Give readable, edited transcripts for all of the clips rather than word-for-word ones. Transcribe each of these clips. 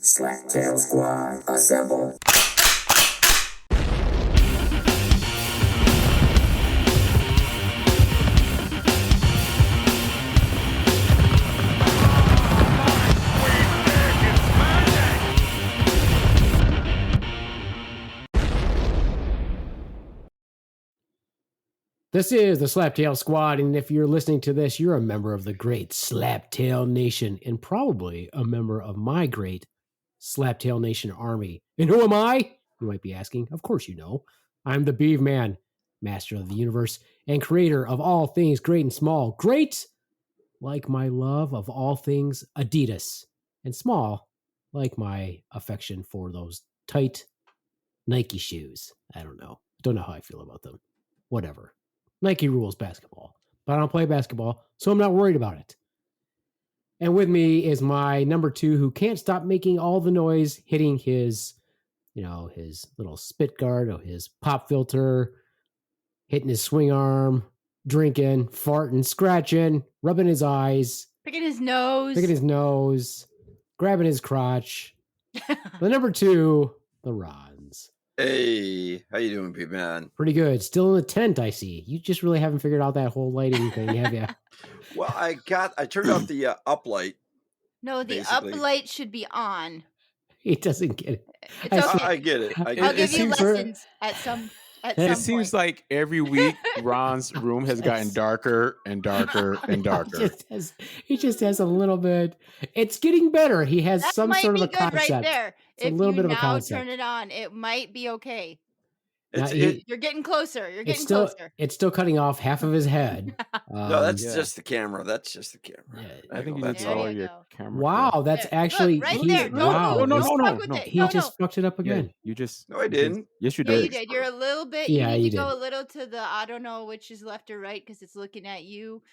Slacktail Squad, assemble. This is the Slaptail Squad, and if you're listening to this, you're a member of the great Slaptail Nation, and probably a member of my great Slaptail Nation army. And who am I? You might be asking. Of course you know. I'm the Beeve Man, master of the universe, and creator of all things great and small. Great, like my love of all things Adidas, and small, like my affection for those tight Nike shoes. I don't know. Don't know how I feel about them. Whatever. Nike rules basketball, but I don't play basketball, so I'm not worried about it. And with me is my number 2 who can't stop making all the noise, hitting his, his little spit guard or his pop filter, hitting his swing arm, drinking, farting, scratching, rubbing his eyes, picking his nose, grabbing his crotch. The number 2, the Rons. Hey, how you doing, people, man? Pretty good. Still in the tent, I see. You just really haven't figured out that whole lighting thing, have you? Well, I turned off the up light. No, the basically. Up light should be on. He doesn't get it. It's okay. I get it. I'll give you lessons at some It seems like every week Ron's room has gotten darker and darker and darker. He just has a little bit. It's getting better. He has that some sort of a concept. Right there. It's a little bit of a concept. Turn it on. It might be okay. You're getting closer. Closer. It's still cutting off half of his head. No, that's just the camera. That's just the camera. Yeah, I think you need to lower your camera. Wow, that's actually look, right there. Wow. No. He just fucked it up again. Yeah, you just. No, I didn't. Yes, you did. Yeah, you did. You're a little bit. Yeah, you need to go a little to the. I don't know which is left or right because it's looking at you.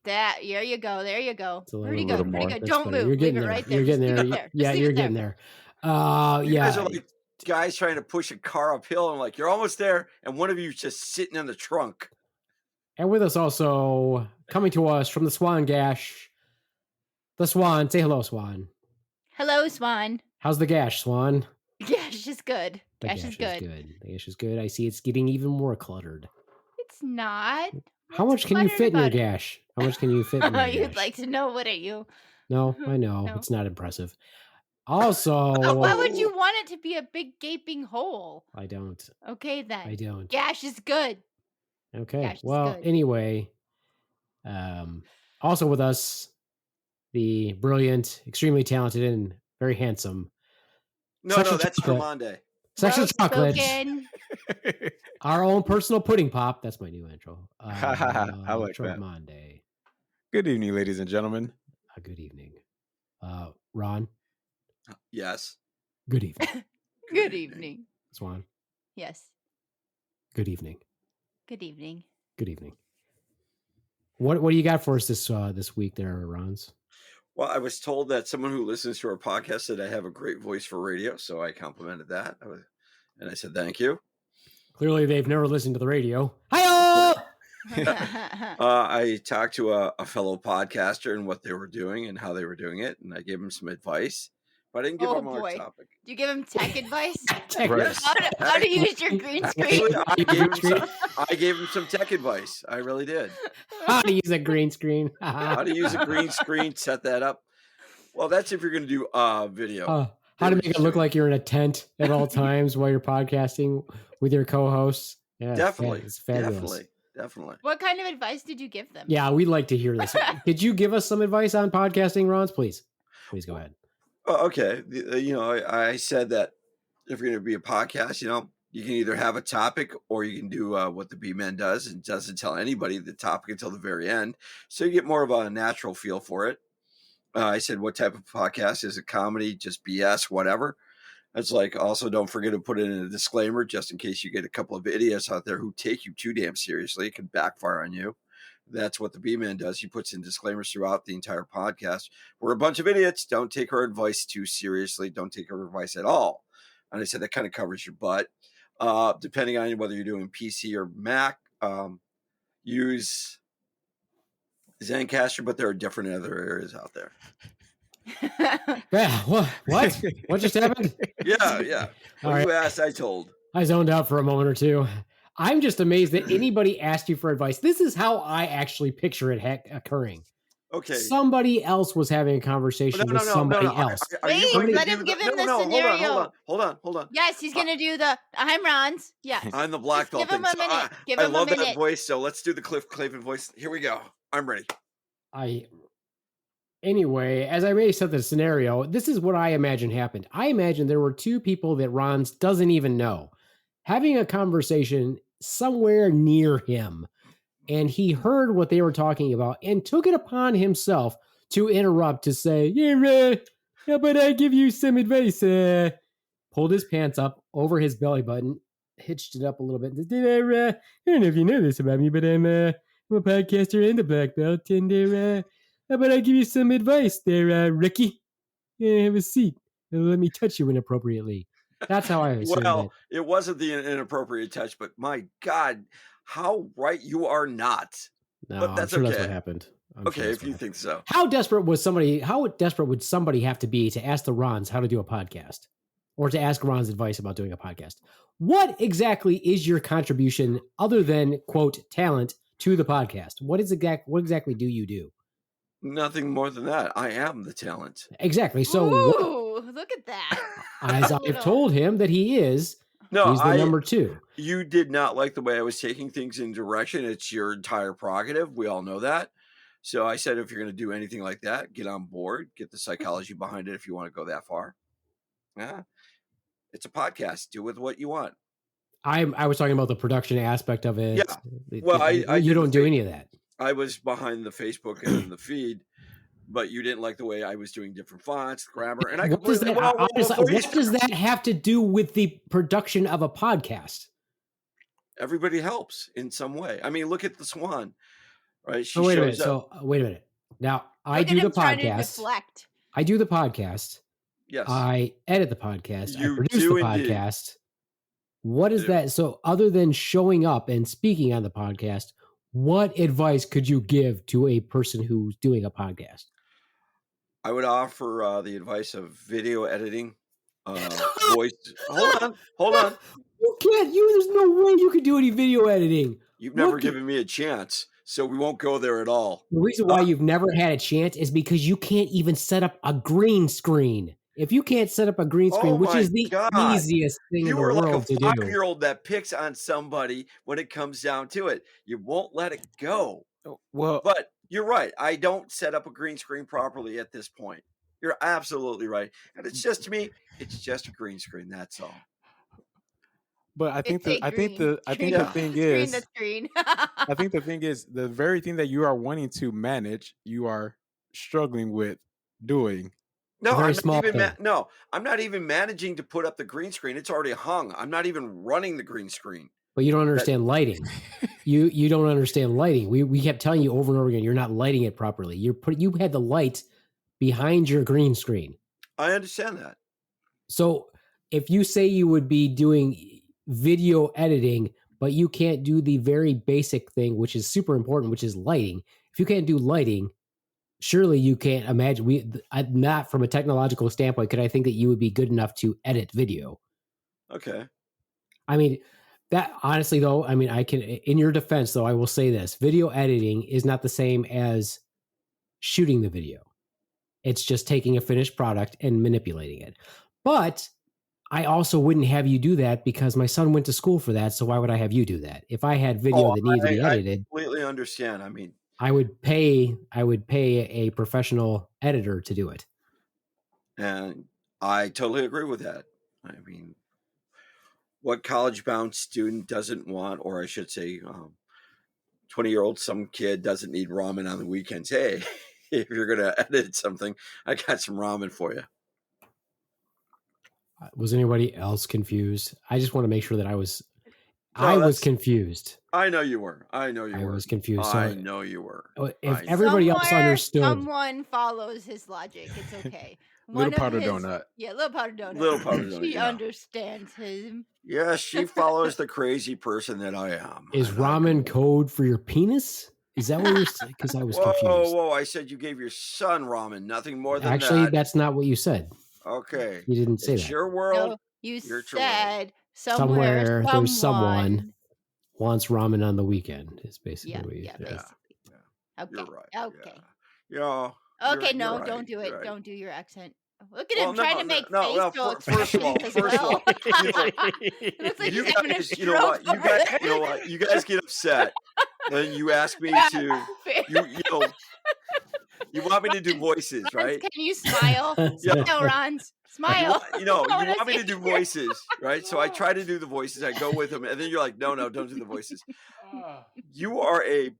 There you go. Pretty good. Don't move. You're getting Leave there. it right there. You're getting there. Yeah, you're getting there. You guys are like guys trying to push a car uphill and like you're almost there and one of you's just sitting in the trunk. And with us also coming to us from the Swan Gash, the Swan. Say hello, Swan. Hello, Swan. How's the gash, Swan? Gash is good. The gash is good. The gash is good. I see it's getting even more cluttered. It's not. How much can you fit in your gash? How much can you fit in your gash? You'd like to know, wouldn't you? No, I know. No. It's not impressive. Also, why would you want it to be a big gaping hole? I don't. Okay, then. I don't. Gash is good. Okay. Gash well, is good. Anyway, also with us, the brilliant, extremely talented, and very handsome. No, that's Tremonde. Section Chocolate. Our own personal pudding pop. That's my new intro. I like Tremonde. That. Good evening, ladies and gentlemen. Good evening. Ron. Yes. Good evening. Good evening. Swan. Yes. Good evening. Good evening. Good evening. What do you got for us this week there, Rons? Well, I was told that someone who listens to our podcast said I have a great voice for radio, so I complimented that. And I said, thank you. Clearly, they've never listened to the radio. Hi-yo! I talked to a fellow podcaster and what they were doing and how they were doing it, and I gave them some advice. But I didn't give them our topic. Do you give them tech advice? Yes. How to use your green screen? I gave him some tech advice. I really did. How to use a green screen. How to use a green screen, set that up. Well, that's if you're going to do video. How to make it look like you're in a tent at all times while you're podcasting with your co-hosts. Yeah, definitely. It's fabulous. Definitely. What kind of advice did you give them? Yeah, we'd like to hear this. Did you give us some advice on podcasting, Rons? Please go ahead. Okay. I said that if you're going to be a podcast, you can either have a topic or you can do what the B-Man does and doesn't tell anybody the topic until the very end. So you get more of a natural feel for it. I said, what type of podcast? Is it comedy, just BS, whatever? It's like, also don't forget to put in a disclaimer just in case you get a couple of idiots out there who take you too damn seriously. It can backfire on you. That's what the B-Man does. He puts in disclaimers throughout the entire podcast. We're a bunch of idiots. Don't take our advice too seriously. Don't take our advice at all. And I said that kind of covers your butt. Depending on whether you're doing PC or Mac, use Zencaster, but there are different other areas out there. Yeah, what? What just happened? Yeah. All What right. you asked, I told. I zoned out for a moment or two. I'm just amazed that anybody asked you for advice. This is how I actually picture it occurring. Okay. Somebody else was having a conversation with somebody else. Are you going Wait, to let do him give him the no, scenario. hold on. Yes, he's going to do the I'm Ron's. Yes. I'm the black Just belt give him thing. a minute. Give I him a love that minute. voice, so let's do the Cliff Clavin voice. Here we go. I'm ready. Anyway, as I may set the scenario, this is what I imagine happened. I imagine there were two people that Ron's doesn't even know having a conversation somewhere near him. And he heard what they were talking about and took it upon himself to interrupt to say, yeah, how about I give you some advice? Pulled his pants up over his belly button, hitched it up a little bit. I don't know if you know this about me, but I'm a podcaster and a black belt. And how about I give you some advice there, Ricky? Have a seat. And let me touch you inappropriately. That's how I assume it wasn't the inappropriate touch, but my God, how right you are not. No, but that's I'm sure okay. that's what happened. Okay, if you think so. How desperate would somebody have to be to ask the Rons how to do a podcast? Or to ask Ron's advice about doing a podcast? What exactly is your contribution other than, quote, talent to the podcast? What exactly do you do? Nothing more than that. I am the talent. Exactly. So look at that. As I've told him that he's the number two. You did not like the way I was taking things in direction. It's your entire prerogative. We all know that. So I said, if you're going to do anything like that, get on board, get the psychology behind it if you want to go that far. Yeah. It's a podcast. Do with what you want. I was talking about the production aspect of it. Yeah. Well, you don't do any of that. I was behind the Facebook and the feed, but you didn't like the way I was doing different fonts, grammar, and what does that have to do with the production of a podcast? Everybody helps in some way. I mean, look at the Swan, right? Wait a minute. Now I do the podcast. I do the podcast. Yes. I edit the podcast. I produce the podcast. What is that? So other than showing up and speaking on the podcast, what advice could you give to a person who's doing a podcast? I would offer the advice of video editing, voice. Hold on. You can't. There's no way you could do any video editing. You've never given me a chance, so we won't go there at all. The reason why you've never had a chance is because you can't even set up a green screen. If you can't set up a green screen, which is the easiest thing in the world to do. You are like a 5-year-old that picks on somebody when it comes down to it. You won't let it go. Well, but you're right. I don't set up a green screen properly at this point. You're absolutely right. And it's just me. It's just a green screen. That's all. But I think the thing is the very thing that you are wanting to manage, you are struggling with doing. No, I'm not even managing to put up the green screen. It's already hung. I'm not even running the green screen. But you don't understand lighting. You don't understand lighting. We kept telling you over and over again, you're not lighting it properly. You had the light behind your green screen. I understand that. So if you say you would be doing video editing, but you can't do the very basic thing, which is super important, which is lighting. If you can't do lighting, surely you can't imagine. Not from a technological standpoint, could I think that you would be good enough to edit video? Okay. I mean, that honestly, though, I mean, I can. In your defense, though, I will say this: video editing is not the same as shooting the video. It's just taking a finished product and manipulating it. But I also wouldn't have you do that because my son went to school for that. So why would I have you do that? If I had video that needed to be edited, I completely understand. I mean, I would pay a professional editor to do it. And I totally agree with that. I mean, what college-bound student doesn't want, or I should say, 20-year-old, some kid doesn't need ramen on the weekends. Hey, if you're going to edit something, I got some ramen for you. Was anybody else confused? I just want to make sure that I was confused. I know you were. I was confused. I know you were. If everybody else understood. Someone follows his logic. It's okay. Little powder donut. Yeah, little powder donut. Little powder donut. She understands him. Yeah, she follows the crazy person that I am. Is ramen code for your penis? Is that what you're saying? Because I was Whoa, confused. whoa! I said you gave your son ramen. Nothing more than Actually, that. that's not what you said. Okay. You didn't say It's that. your world. No, you Your world. said Somewhere there's someone someone. wants ramen on the weekend. Is basically Yeah, what you yeah, said. basically. Yeah. Okay. You're right. Okay. Yeah. Okay, You're no, right, don't do it. right. Don't do your accent. Look at Well, him trying to make facial first of all, expressions as well. It looks like you he's having a guys, stroke over there. you know what? You guys get upset, and you ask me Yeah, to, you want me to do voices, Rons, right? can you smile? Yeah. Smile, Rons. Smile. You want me to do voices, right? So I try to do the voices. I go with them, and then you're like, no, don't do the voices. You are a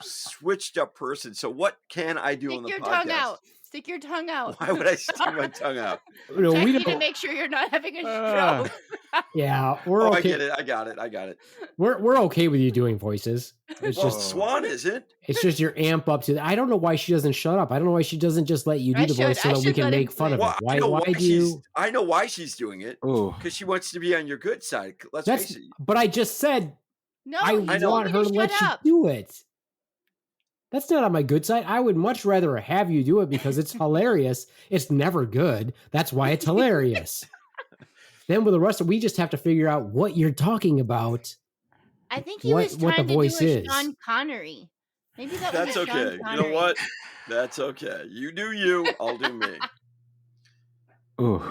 switched up person. So what can I do on the podcast? Stick your tongue out. Why would I stick my tongue out? No, we Check you to don't. make sure you're not having a stroke. Yeah, we're okay. I get it. I got it. We're okay with you doing voices. It's Well, just Swan isn't. it's just your amp up to. I don't know why she doesn't shut up. I don't know why she doesn't just let you do the voice so that we can make fun of it. Why do you? I know why she's doing it. Because she wants to be on your good side. Let's face it. But I just said No, I want her to let you do it. That's not on my good side. I would much rather have you do it because it's hilarious. It's never good. That's why it's hilarious. Then with the rest of we just have to figure out what you're talking about. I think he was trying to do a Sean Connery. Maybe that's was okay. Sean You know what? That's okay. You do you. I'll do me. Ooh.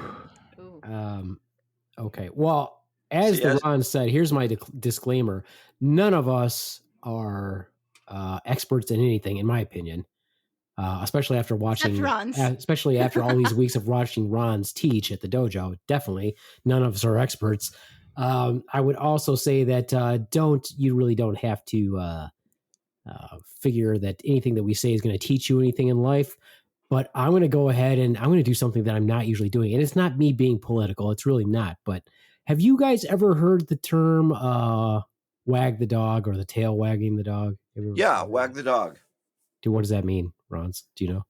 Okay. Well, as Ron said, here's my disclaimer. None of us are experts in anything, in my opinion. Especially after watching, especially after all these weeks of watching Ron's teach at the dojo. Definitely, none of us are experts. I would also say that you really don't have to figure that anything that we say is going to teach you anything in life. But I'm going to go ahead and I'm going to do something that I'm not usually doing, and it's not me being political. It's really not. But have you guys ever heard the term "wag the dog" or the tail wagging the dog? Yeah, wag the dog. What does that mean, Rons? Do you know?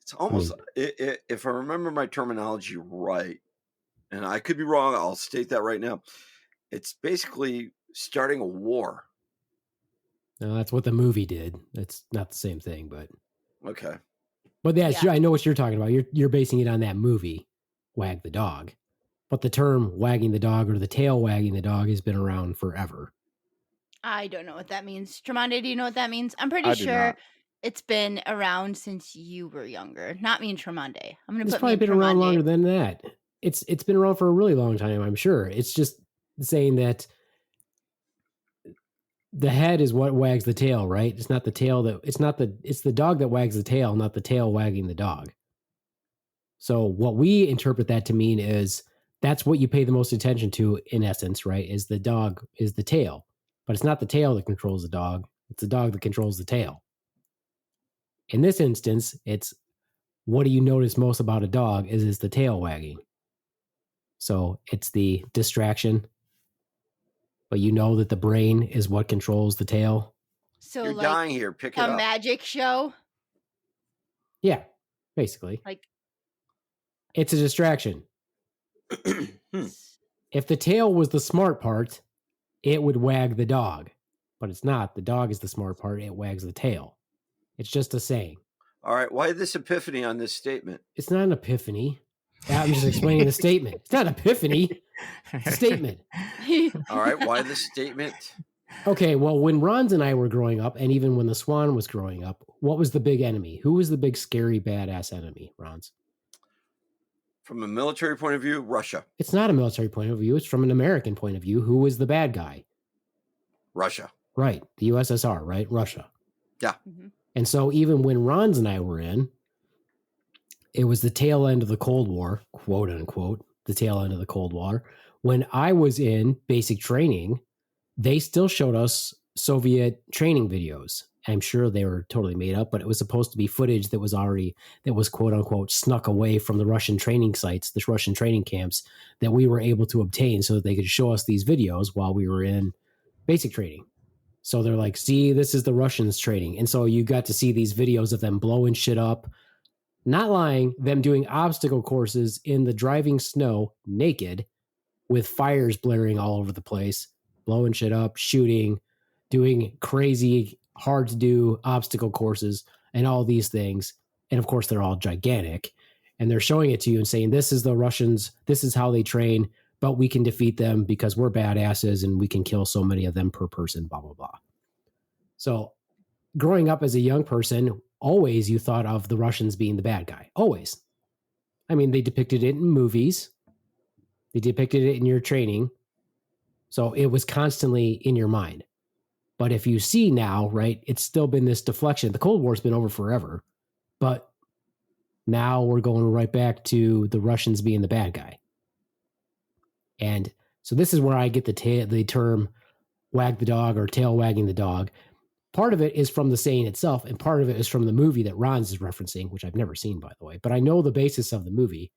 It's almost, if I remember my terminology right, and I could be wrong, I'll state that right now. It's basically starting a war. No, that's what the movie did. It's not the same thing, but okay. But I know what you're talking about. You're basing it on that movie, Wag the Dog. But the term wagging the dog or the tail wagging the dog has been around forever. I don't know what that means. Tremonde, do you know what that means? I'm pretty sure it's been around since you were younger. Not me and Tremonde. I'm going to put It's probably been around longer than that. It's been around for a really long time, I'm sure. It's just saying that the head is what wags the tail, right? It's not the tail it's the dog that wags the tail, not the tail wagging the dog. So what we interpret that to mean is that's what you pay the most attention to in essence, right? Is the dog, is the tail. But it's not the tail that controls the dog. It's the dog that controls the tail. In this instance, it's what do you notice most about a dog is the tail wagging. So it's the distraction. But you know that the brain is what controls the tail. So you're dying here. Pick it up. A magic show? Yeah, basically. It's a distraction. If the tail was the smart part, it would wag the dog. But it's not. The dog is the smart part. It wags the tail. It's just a saying. All right. Why this epiphany on this statement? It's not an epiphany. I'm just explaining the statement. It's not an epiphany. It's a statement. All right. Why the statement? Okay. Well, when Rons and I were growing up, and even when the Swan was growing up, what was the big enemy? Who was the big, scary, badass enemy, Rons? From a military point of view, Russia. It's not a military point of view. It's from an American point of view. Who was the bad guy? Russia. Right. The USSR, right? Russia. Yeah. Mm-hmm. And so even when Rons and I were in, it was the tail end of the Cold War, quote unquote, the tail end of the Cold War. When I was in basic training, they still showed us Soviet training videos. I'm sure they were totally made up, but it was supposed to be footage that was quote unquote snuck away from the Russian training sites, the Russian training camps that we were able to obtain so that they could show us these videos while we were in basic training. So they're like, see, this is the Russians training. And so you got to see these videos of them blowing shit up, not lying, them doing obstacle courses in the driving snow naked with fires blaring all over the place, blowing shit up, shooting. doing crazy, hard to do obstacle courses and all these things. And of course, they're all gigantic. And they're showing it to you and saying, this is the Russians, this is how they train, but we can defeat them because we're badasses and we can kill so many of them per person, blah, blah, blah. So growing up as a young person, always you thought of the Russians being the bad guy. Always. I mean, they depicted it in movies. They depicted it in your training. So it was constantly in your mind. But if you see now, right, it's still been this deflection. The Cold War's been over forever. But now we're going right back to the Russians being the bad guy. And so this is where I get the term wag the dog or tail wagging the dog. Part of it is from the saying itself, and part of it is from the movie that Ron's is referencing, which I've never seen, by the way. But I know the basis of the movie.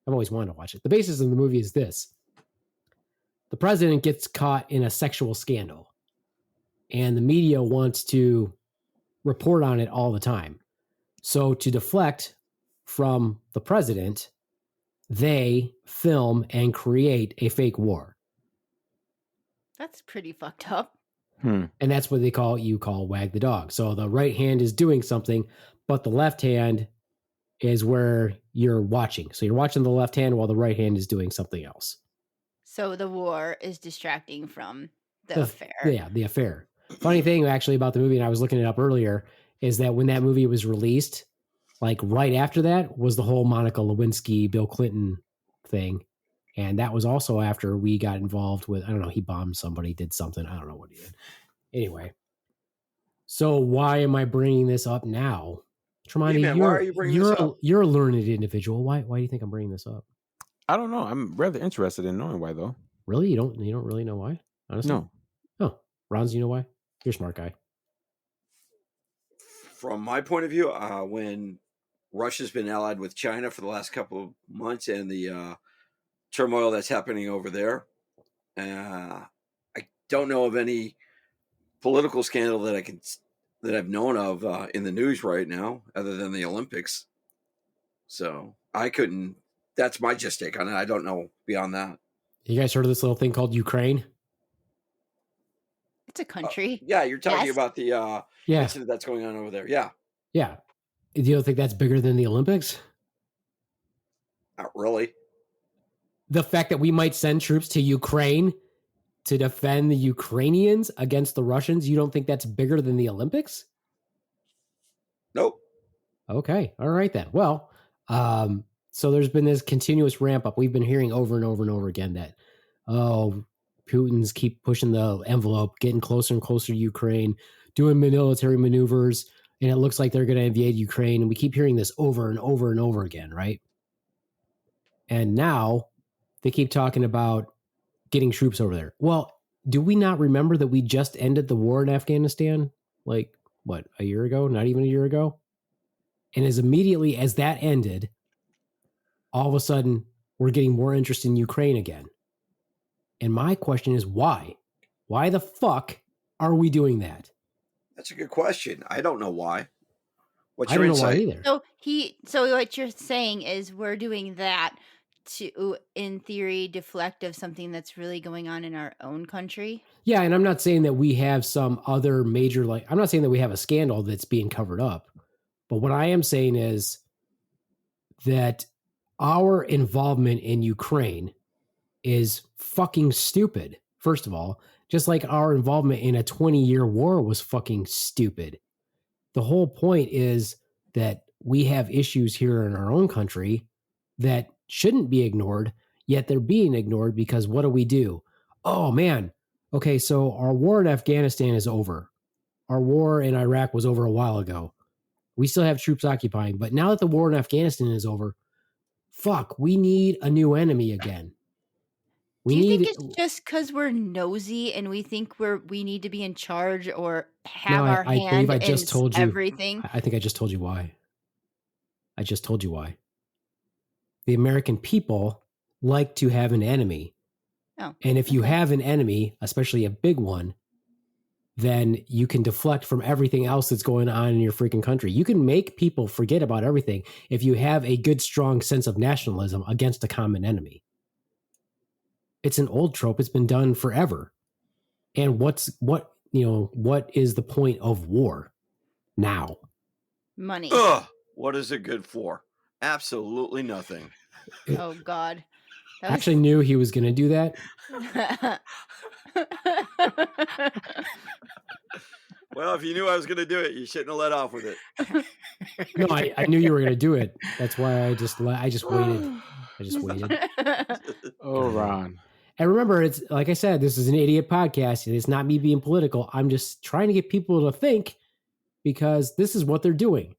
I've always wanted to watch it. The basis of the movie is this. The president gets caught in a sexual scandal, and the media wants to report on it all the time. So to deflect from the president, they film and create a fake war. That's pretty fucked up. And that's what you call wag the dog. So the right hand is doing something, but the left hand is where you're watching. So you're watching the left hand while the right hand is doing something else. So the war is distracting from the affair. Yeah, the affair. Funny thing actually about the movie, and I was looking it up earlier, is that when that movie was released, like right after that was the whole Monica Lewinsky, Bill Clinton thing. And that was also after we got involved with, I don't know, he bombed somebody, did something. I don't know what he did. Anyway. So why am I bringing this up now? Tremonti, why are you bringing this up? You're a learned individual. Why do you think I'm bringing this up? I don't know. I'm rather interested in knowing why, though. Really? You don't really know why? Honestly? No. Oh, Ron's, you know why? You're a smart guy. From my point of view, when Russia's been allied with China for the last couple of months and the turmoil that's happening over there, I don't know of any political scandal that I've known of in the news right now, other than the Olympics. So that's my just take on it. I don't know beyond that. You guys heard of this little thing called Ukraine? It's a country. Yeah, you're talking about the yeah. incident that's going on over there. Yeah. Yeah. Do you think that's bigger than the Olympics? Not really. The fact that we might send troops to Ukraine to defend the Ukrainians against the Russians, you don't think that's bigger than the Olympics? Nope. Okay. All right then. Well, so there's been this continuous ramp up. We've been hearing over and over and over again that, Putin's keep pushing the envelope, getting closer and closer to Ukraine, doing military maneuvers, and it looks like they're going to invade Ukraine. And we keep hearing this over and over and over again, right? And now they keep talking about getting troops over there. Well, do we not remember that we just ended the war in Afghanistan? Like, what, a year ago? Not even a year ago? And as immediately as that ended, all of a sudden, we're getting more interest in Ukraine again. And my question is, why? Why the fuck are we doing that? That's a good question. I don't know why. What's I your don't know why insight? either. So what you're saying is we're doing that to, in theory, deflect of something that's really going on in our own country. Yeah, and I'm not saying that we have some other major, I'm not saying that we have a scandal that's being covered up. But what I am saying is that our involvement in Ukraine is fucking stupid. First of all, just like our involvement in a 20-year war was fucking stupid. The whole point is that we have issues here in our own country that shouldn't be ignored, yet they're being ignored because what do? Oh man. Okay, so our war in Afghanistan is over. Our war in Iraq was over a while ago. We still have troops occupying, but now that the war in Afghanistan is over, fuck, we need a new enemy again. Do you think it's just because we're nosy and we think we need to be in charge or have our hand I believe I just in told you everything? I think I just told you why. I just told you why. The American people like to have an enemy. Oh, and if you have an enemy, especially a big one, then you can deflect from everything else that's going on in your freaking country. You can make people forget about everything if you have a good, strong sense of nationalism against a common enemy. It's an old trope. It's been done forever. And what what is the point of war now? Money. Ugh, what is it good for? Absolutely nothing. Oh God. I actually knew he was going to do that. Well, if you knew I was going to do it, you shouldn't have let off with it. No, I knew you were going to do it. That's why I just waited. I just waited. Oh, Ron. And remember, it's like I said, this is an idiot podcast. It's not me being political. I'm just trying to get people to think, because this is what they're doing.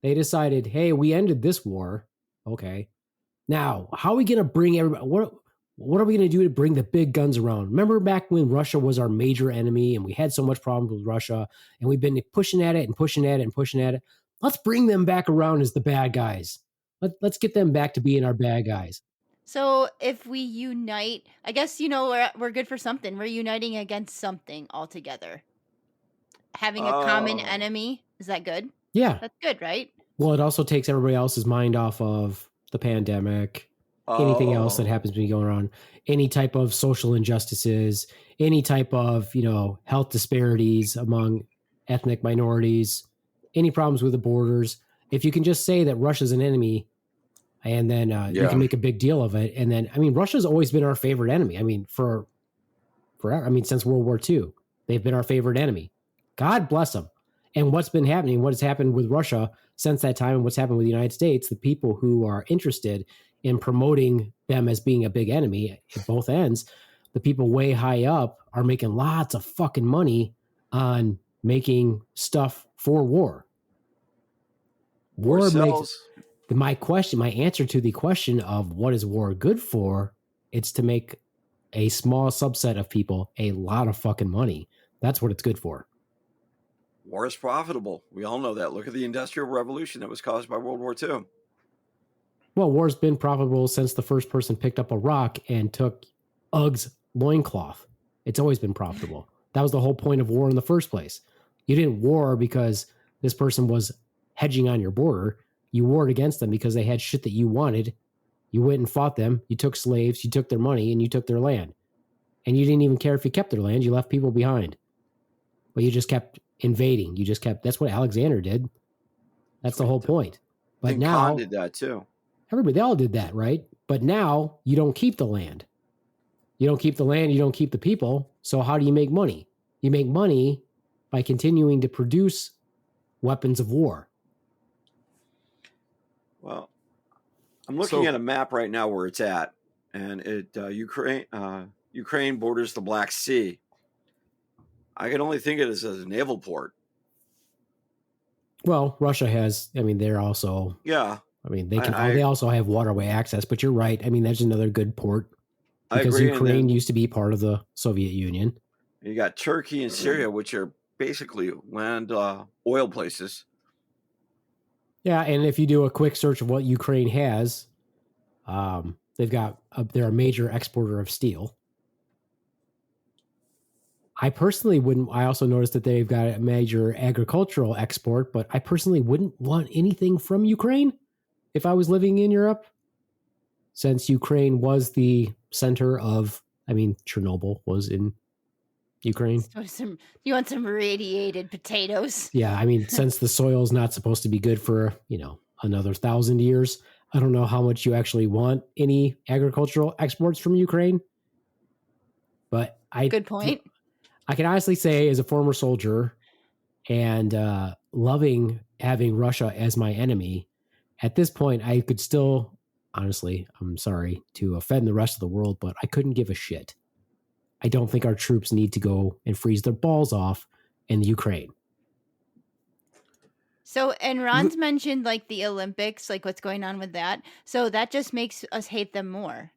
They decided, hey, we ended this war. Okay. Now, how are we going to bring everybody? What are we going to do to bring the big guns around? Remember back when Russia was our major enemy and we had so much problems with Russia, and we've been pushing at it and pushing at it and pushing at it. Let's bring them back around as the bad guys. Let's get them back to being our bad guys. So if we unite, I guess, we're good for something. We're uniting against something altogether. Having a common enemy. Is that good? Yeah. That's good, right? Well, it also takes everybody else's mind off of the pandemic, anything else that happens to be going on, any type of social injustices, any type of, health disparities among ethnic minorities, any problems with the borders. If you can just say that Russia's an enemy, and then you can make a big deal of it. And then, Russia's always been our favorite enemy. Forever. Since World War II, they've been our favorite enemy. God bless them. And what's been happening, what has happened with Russia since that time, and what's happened with the United States, the people who are interested in promoting them as being a big enemy at both ends, the people way high up are making lots of fucking money on making stuff for war. War makes my answer to the question of what is war good for, it's to make a small subset of people a lot of fucking money. That's what it's good for. War is profitable. We all know that. Look at the Industrial Revolution that was caused by World War II. Well, war's been profitable since the first person picked up a rock and took Ugg's loincloth. It's always been profitable. That was the whole point of war in the first place. You didn't war because this person was hedging on your border. You warred against them because they had shit that you wanted. You went and fought them. You took slaves. You took their money, and you took their land. And you didn't even care if you kept their land. You left people behind. But you just kept invading. That's what Alexander did. That's the whole point. But and now Khan did that too. They all did that, right? But now you don't keep the land. You don't keep the land. You don't keep the people. So how do you make money? You make money by continuing to produce weapons of war. Well, I'm looking at a map right now where it's at, and Ukraine borders the Black Sea. I can only think of it as a naval port. Well, Russia has. They're also. Yeah. They also have waterway access. But you're right. There's another good port because Ukraine used to be part of the Soviet Union. You got Turkey and Syria, which are basically land oil places. Yeah, and if you do a quick search of what Ukraine has, they're a major exporter of steel. I personally wouldn't. I also noticed that they've got a major agricultural export, but I personally wouldn't want anything from Ukraine if I was living in Europe, since Ukraine was the center of. Chernobyl was in Ukraine. You want some radiated potatoes? Yeah, since the soil is not supposed to be good for another 1,000 years, I don't know how much you actually want any agricultural exports from Ukraine. But good point. I can honestly say, as a former soldier and loving having Russia as my enemy, at this point, I could still, honestly, I'm sorry to offend the rest of the world, but I couldn't give a shit. I don't think our troops need to go and freeze their balls off in Ukraine. So, and Ron's mentioned the Olympics, what's going on with that. So that just makes us hate them more.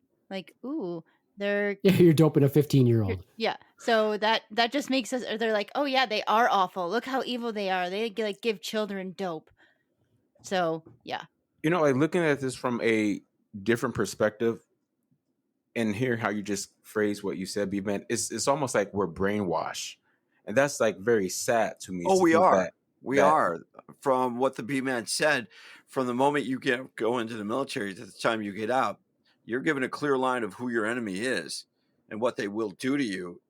You're doping a 15-year-old. Yeah. So that just makes us, or they're like, oh yeah, they are awful. Look how evil they are. They give children dope. So yeah. Looking at this from a different perspective and hearing how you just phrase what you said, B-Man, it's almost like we're brainwashed. And that's very sad to me. Oh, we are. We are. From what the B-Man said, from the moment you go into the military to the time you get out, you're given a clear line of who your enemy is and what they will do to you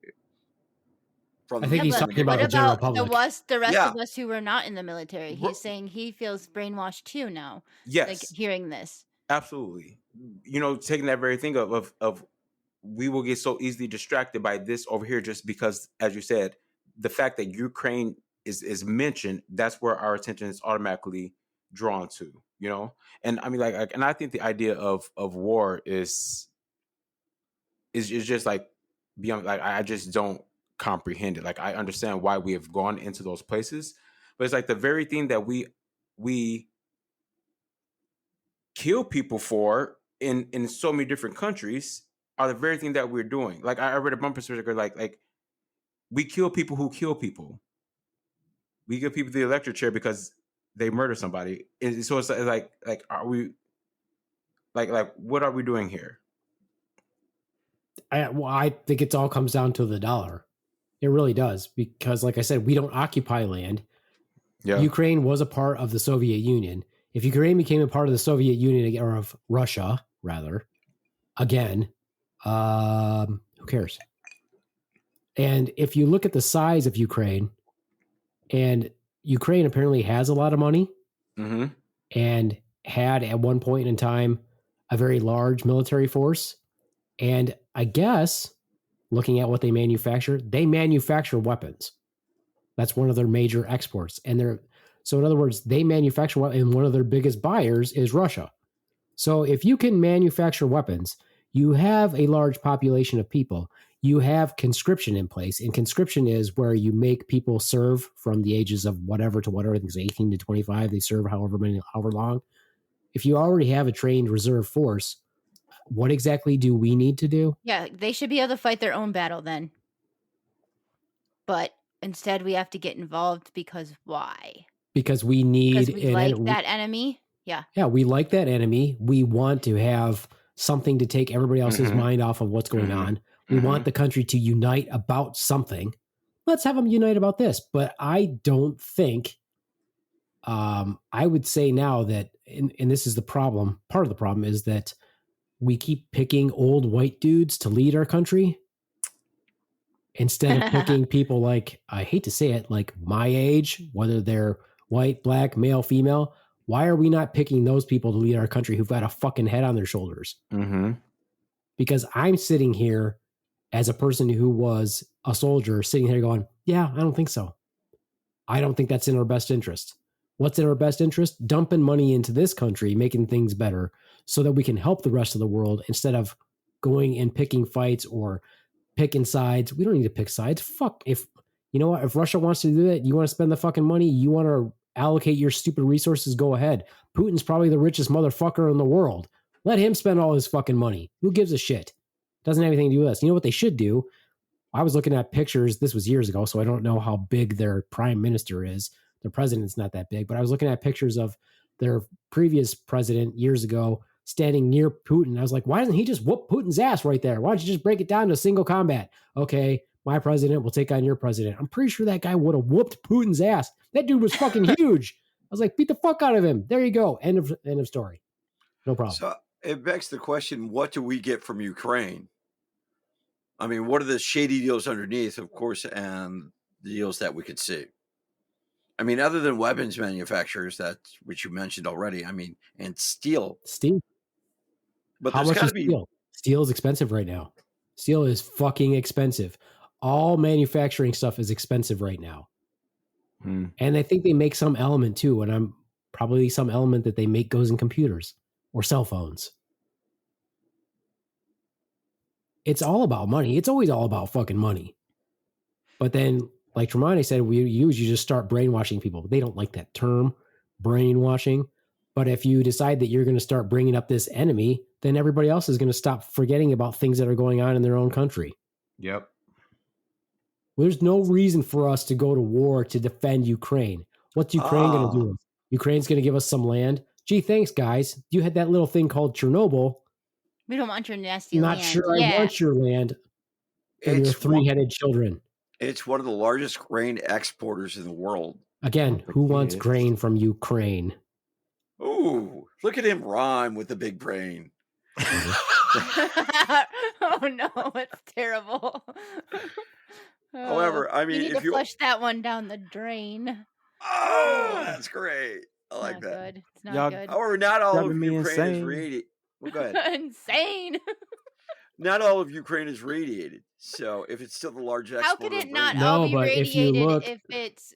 from I the think he's but talking about what the general about public. the rest Yeah. of us who were not in the military? Ro- He's saying he feels brainwashed too now. Like Yes, hearing this. absolutely. Taking that very thing of we will get so easily distracted by this over here just because, as you said, the fact that Ukraine is mentioned, that's where our attention is automatically drawn to, And I mean, and I think the idea of war is just like beyond, like I just don't comprehend it. Like I understand why we have gone into those places, but it's like the very thing that we kill people for in so many different countries are the very thing that we're doing. Like I read a bumper sticker like we kill people who kill people. We give people the electric chair because they murder somebody. So it's like are we like what are we doing here? I think it all comes down to the dollar. It really does, because like I said, we don't occupy land. Yeah. Ukraine was a part of the Soviet Union. If Ukraine became a part of the Soviet Union, or of Russia, rather, again, who cares? And if you look at the size of Ukraine, and Ukraine apparently has a lot of money Mm-hmm. and had at one point in time a very large military force. And I guess looking at what they manufacture weapons. That's one of their major exports. So in other words, they manufacture, and one of their biggest buyers is Russia. So if you can manufacture weapons, you have a large population of people. You have conscription in place, and conscription is where you make people serve from the ages of whatever to whatever. I think it's 18 to 25. They serve however long. If you already have a trained reserve force, what exactly do we need to do? Yeah, they should be able to fight their own battle then. But instead, we have to get involved because why? Because we need Because we like that enemy. Yeah. Yeah, we like that enemy. We want to have something to take everybody else's Mhm. mind off of what's going Mhm. on. We want the country to unite about something. Let's have them unite about this. But I don't think, I would say now that, and this is the problem, part of the problem is that we keep picking old white dudes to lead our country instead of picking people like, I hate to say it, like my age, whether they're white, black, male, female. Why are we not picking those people to lead our country who've got a fucking head on their shoulders? Mm-hmm. Because I'm sitting here as a person who was a soldier, sitting here going, yeah, I don't think so. I don't think that's in our best interest. What's in our best interest? Dumping money into this country, making things better so that we can help the rest of the world instead of going and picking fights or picking sides. We don't need to pick sides. Fuck. If you know what, if Russia wants to do that, you want to spend the fucking money, you want to allocate your stupid resources, go ahead. Putin's probably the richest motherfucker in the world. Let him spend all his fucking money. Who gives a shit? Doesn't have anything to do with us. You know what they should do? I was looking at pictures. This was years ago, so I don't know how big their prime minister is. Their president's not that big, but I was looking at pictures of their previous president years ago standing near Putin. I was like, why doesn't he just whoop Putin's ass right there? Why don't you just break it down to single combat? Okay, my president will take on your president. I'm pretty sure that guy would have whooped Putin's ass. That dude was fucking huge. I was like, beat the fuck out of him. There you go. End of story. No problem. So it begs the question, what do we get from Ukraine? I mean, what are the shady deals underneath, of course, and the deals that we could see? I mean, other than weapons manufacturers, that's which you mentioned already. I mean, and steel. Steel. But How there's much got is to be. steel? Steel is expensive right now. Steel is fucking expensive. All manufacturing stuff is expensive right now. And I think they make some element too, and I'm probably some element that they make goes in computers or cell phones. It's all about money. It's always all about fucking money. But then, like Tremonti said, you just start brainwashing people. They don't like that term, brainwashing. But if you decide that you're going to start bringing up this enemy, then everybody else is going to stop forgetting about things that are going on in their own country. Yep. There's no reason for us to go to war to defend Ukraine. What's Ukraine going to do? Ukraine's going to give us some land. Gee, thanks, guys. You had that little thing called Chernobyl. We don't want your nasty Not land. sure I want your land and your three-headed children. It's one of the largest grain exporters in the world. Again, who wants grain from Ukraine? Ooh, look at him rhyme with the big brain. Oh no, it's terrible. However, I You mean, need if to you flush that one down the drain. that's great. I like Not that. good. It's not Y'all good. However, not all driving of me Ukraine is insane. radiated. Well, go ahead. Insane. Not all of Ukraine is radiated. So if it's still the large How could exporter it of not radium, all No, be but if you radiated look, if it's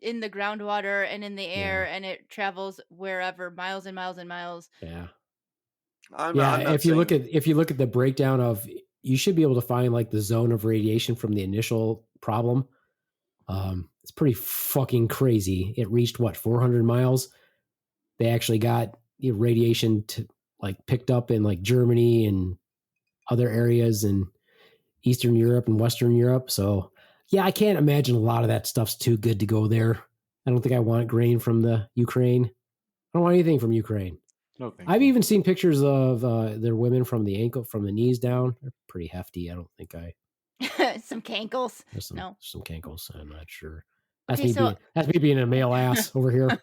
in the groundwater and in the air and it travels wherever, miles and miles and miles? yeah, I'm yeah. not If you look saying at the breakdown of, you should be able to find like the zone of radiation from the initial problem. It's pretty fucking crazy. It reached what, 400 miles. They actually got radiation to like picked up in like Germany and other areas in Eastern Europe and Western Europe. So yeah, I can't imagine a lot of that stuff's too good to go there. I don't think I want grain from the Ukraine. I don't want anything from Ukraine. No, thank I've you. even seen pictures of their women from the ankle, from the knees down. They're pretty hefty. I don't think Some cankles. there's No. some cankles. I'm not sure. That's Okay, me so being a male ass over here.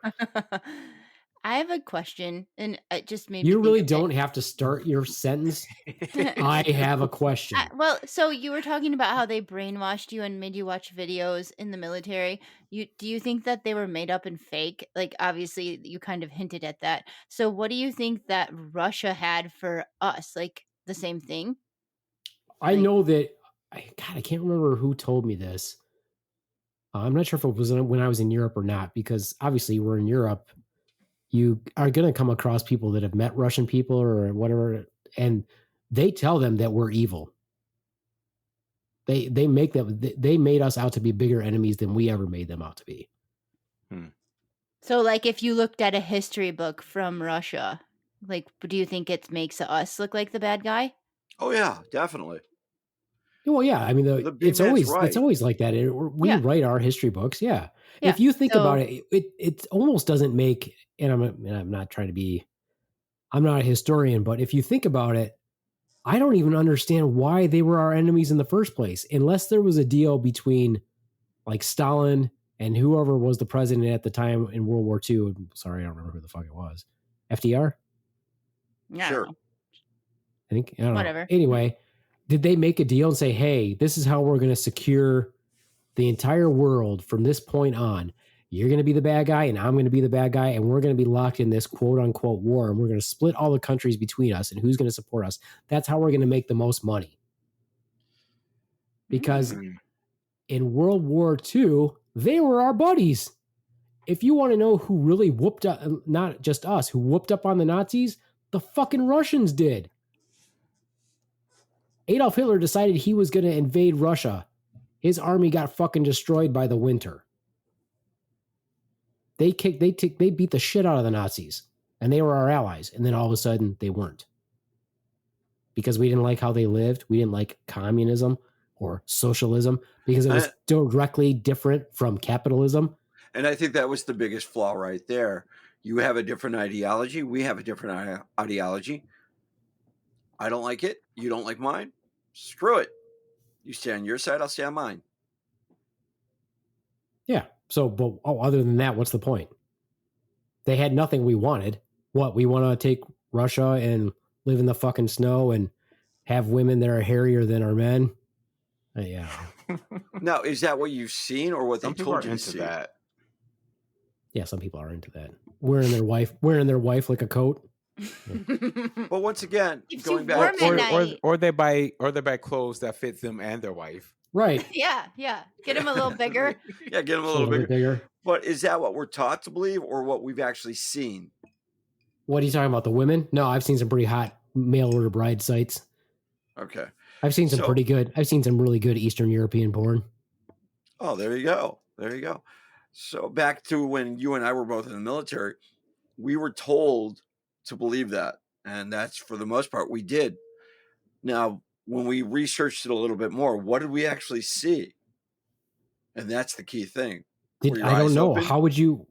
I have a question, and it just made me You think really of it. don't have to start your sentence. I have a question. Well, so you were talking about how they brainwashed you and made you watch videos in the military. Do you think that they were made up and fake? Like, obviously, you kind of hinted at that. So, what do you think that Russia had for us? Like the same thing? I Like, know that. I can't remember who told me this. I'm not sure if it was when I was in Europe or not, because obviously we're in Europe. You are going to come across people that have met Russian people or whatever, and they tell them that we're evil. They made us out to be bigger enemies than we ever made them out to be. so, like, if you looked at a history book from Russia, like, do you think it makes us look like the bad guy? oh yeah, definitely. Well, yeah. I mean, The big it's man's always right. like that. We Yeah. write our history books. Yeah. Yeah. If you think So- about it, it almost doesn't make. And I'm not trying to be. I'm not a historian, but if you think about it, I don't even understand why they were our enemies in the first place, unless there was a deal between like Stalin and whoever was the president at the time in World War II. Sorry, I don't remember who the fuck it was. FDR? I don't Sure. know. I think. I don't Whatever. know. Anyway, did they make a deal and say, hey, this is how we're going to secure the entire world from this point on? You're going to be the bad guy and I'm going to be the bad guy, and we're going to be locked in this quote unquote war, and we're going to split all the countries between us, and who's going to support us. That's how we're going to make the most money. Because in World War II, they were our buddies. If you want to know who really whooped up, not just us, who whooped up on the Nazis, the fucking Russians did. Adolf Hitler decided he was going to invade Russia. His army got fucking destroyed by the winter. They beat the shit out of the Nazis, and they were our allies. And then all of a sudden, they weren't, because we didn't like how they lived. We didn't like communism or socialism because it was directly different from capitalism. And I think that was the biggest flaw right there. You have a different ideology. We have a different ideology. I don't like it. You don't like mine. Screw it. You stay on your side. I'll stay on mine. Yeah. So, but other than that, what's the point? They had nothing we wanted. What, we want to take Russia and live in the fucking snow and have women that are hairier than our men? Yeah. Now, is that what you've seen or what Some they people told are you to into see? that. Yeah, some people are into that. Wearing their wife like a coat. But once again, Keeps going you back warm to at night. Or they buy clothes that fit them and their wife. Right. Yeah. Get them a little bigger. yeah, get them a Just little bit bigger. But is that what we're taught to believe or what we've actually seen? What are you talking about? The women? No, I've seen some pretty hot mail order bride sites. Okay. I've seen some pretty good. I've seen some really good Eastern European porn. Oh, there you go. There you go. So back to when you and I were both in the military, we were told to believe that. And that's, for the most part, we did. Now, when we researched it a little bit more, what did we actually see? And that's the key thing. I don't know. How would you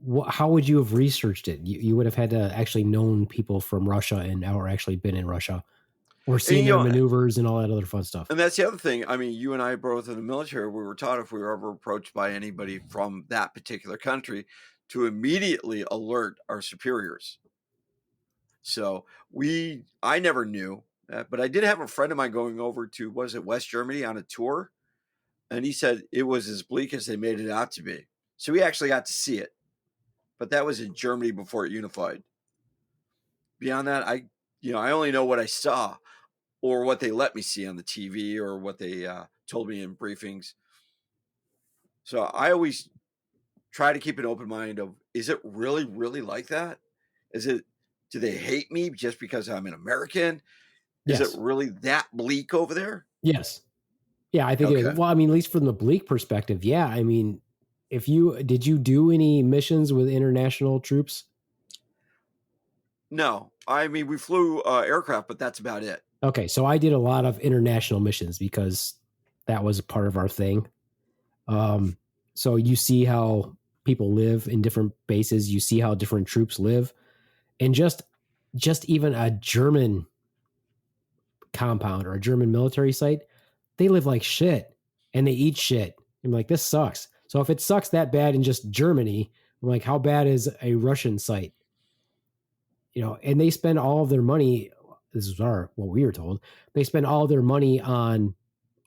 have researched it? You would have had to actually known people from Russia or actually been in Russia, or seen their maneuvers and all that other fun stuff. And that's the other thing. I mean, you and I both in the military, we were taught if we were ever approached by anybody from that particular country to immediately alert our superiors. So I never knew But I did have a friend of mine going over to, was it West Germany on a tour? And he said it was as bleak as they made it out to be. So we actually got to see it. But that was in Germany before it unified. Beyond that, I only know what I saw or what they let me see on the TV or what they told me in briefings. So I always try to keep an open mind of, is it really, really like that? Do they hate me just because I'm an American? Is Yes. it really that bleak over there? Yes. Yeah, I think it is. Okay. Well, I mean, at least from the bleak perspective, yeah. I mean, did you do any missions with international troops? No, I mean, we flew aircraft, but that's about it. Okay, so I did a lot of international missions because that was a part of our thing. So you see how people live in different bases. You see how different troops live, and just even a German compound or a German military site, they live like shit and they eat shit. I'm like, this sucks. So if it sucks that bad in just Germany, I'm like, how bad is a Russian site? And they spend all of their money. This is what we were told. They spend all of their money on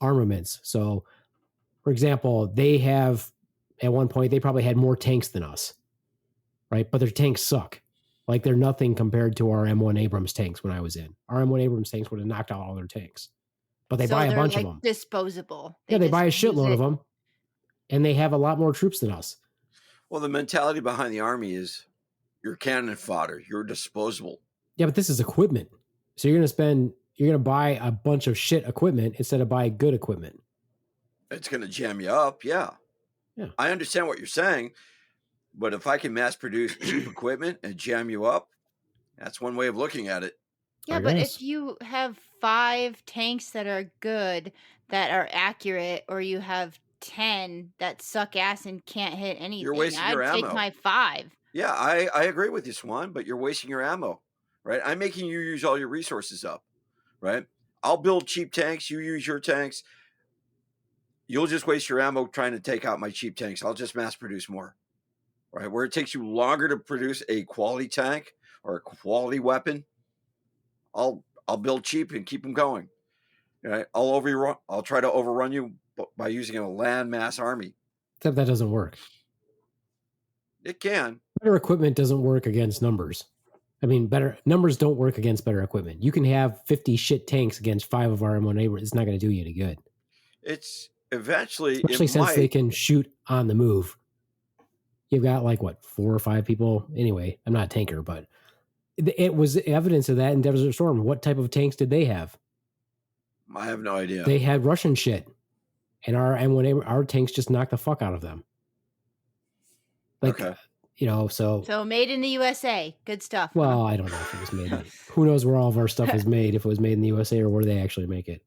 armaments. So, for example, they have, at one point, they probably had more tanks than us, right? But their tanks suck. Like, they're nothing compared to our M1 Abrams tanks when I was in. Our M1 Abrams tanks would have knocked out all their tanks. But they buy a bunch of them. Disposable. They buy a shitload of them, and they have a lot more troops than us. Well, the mentality behind the Army is you're cannon fodder. You're disposable. Yeah, but this is equipment. So you're going to buy a bunch of shit equipment instead of buy good equipment. It's going to jam you up. Yeah. I understand what you're saying, but if I can mass produce cheap equipment and jam you up, that's one way of looking at it. Yeah, but if you have 5 tanks that are good, that are accurate, or you have 10 that suck ass and can't hit anything, you're wasting your ammo. I'd take my 5. Yeah, I agree with you, Swan, but you're wasting your ammo, right? I'm making you use all your resources up, right? I'll build cheap tanks. You use your tanks. You'll just waste your ammo trying to take out my cheap tanks. I'll just mass produce more, right? Where it takes you longer to produce a quality tank or a quality weapon, I'll build cheap and keep them going. Right? I'll try to overrun you by using a land mass army. Except that doesn't work. It can. Better equipment doesn't work against numbers. I mean, better numbers don't work against better equipment. You can have 50 shit tanks against 5 of our M1 Abrams. It's not going to do you any good. It's eventually, especially since they can shoot on the move. You've got 4 or 5 people. Anyway, I'm not a tanker, but it was evidence of that in Desert Storm. What type of tanks did they have? I have no idea. They had Russian shit, and our M1 our tanks just knocked the fuck out of them. Okay. So made in the USA. Good stuff. Well, I don't know if it was made. Who knows where all of our stuff is made? If it was made in the USA or where they actually make it.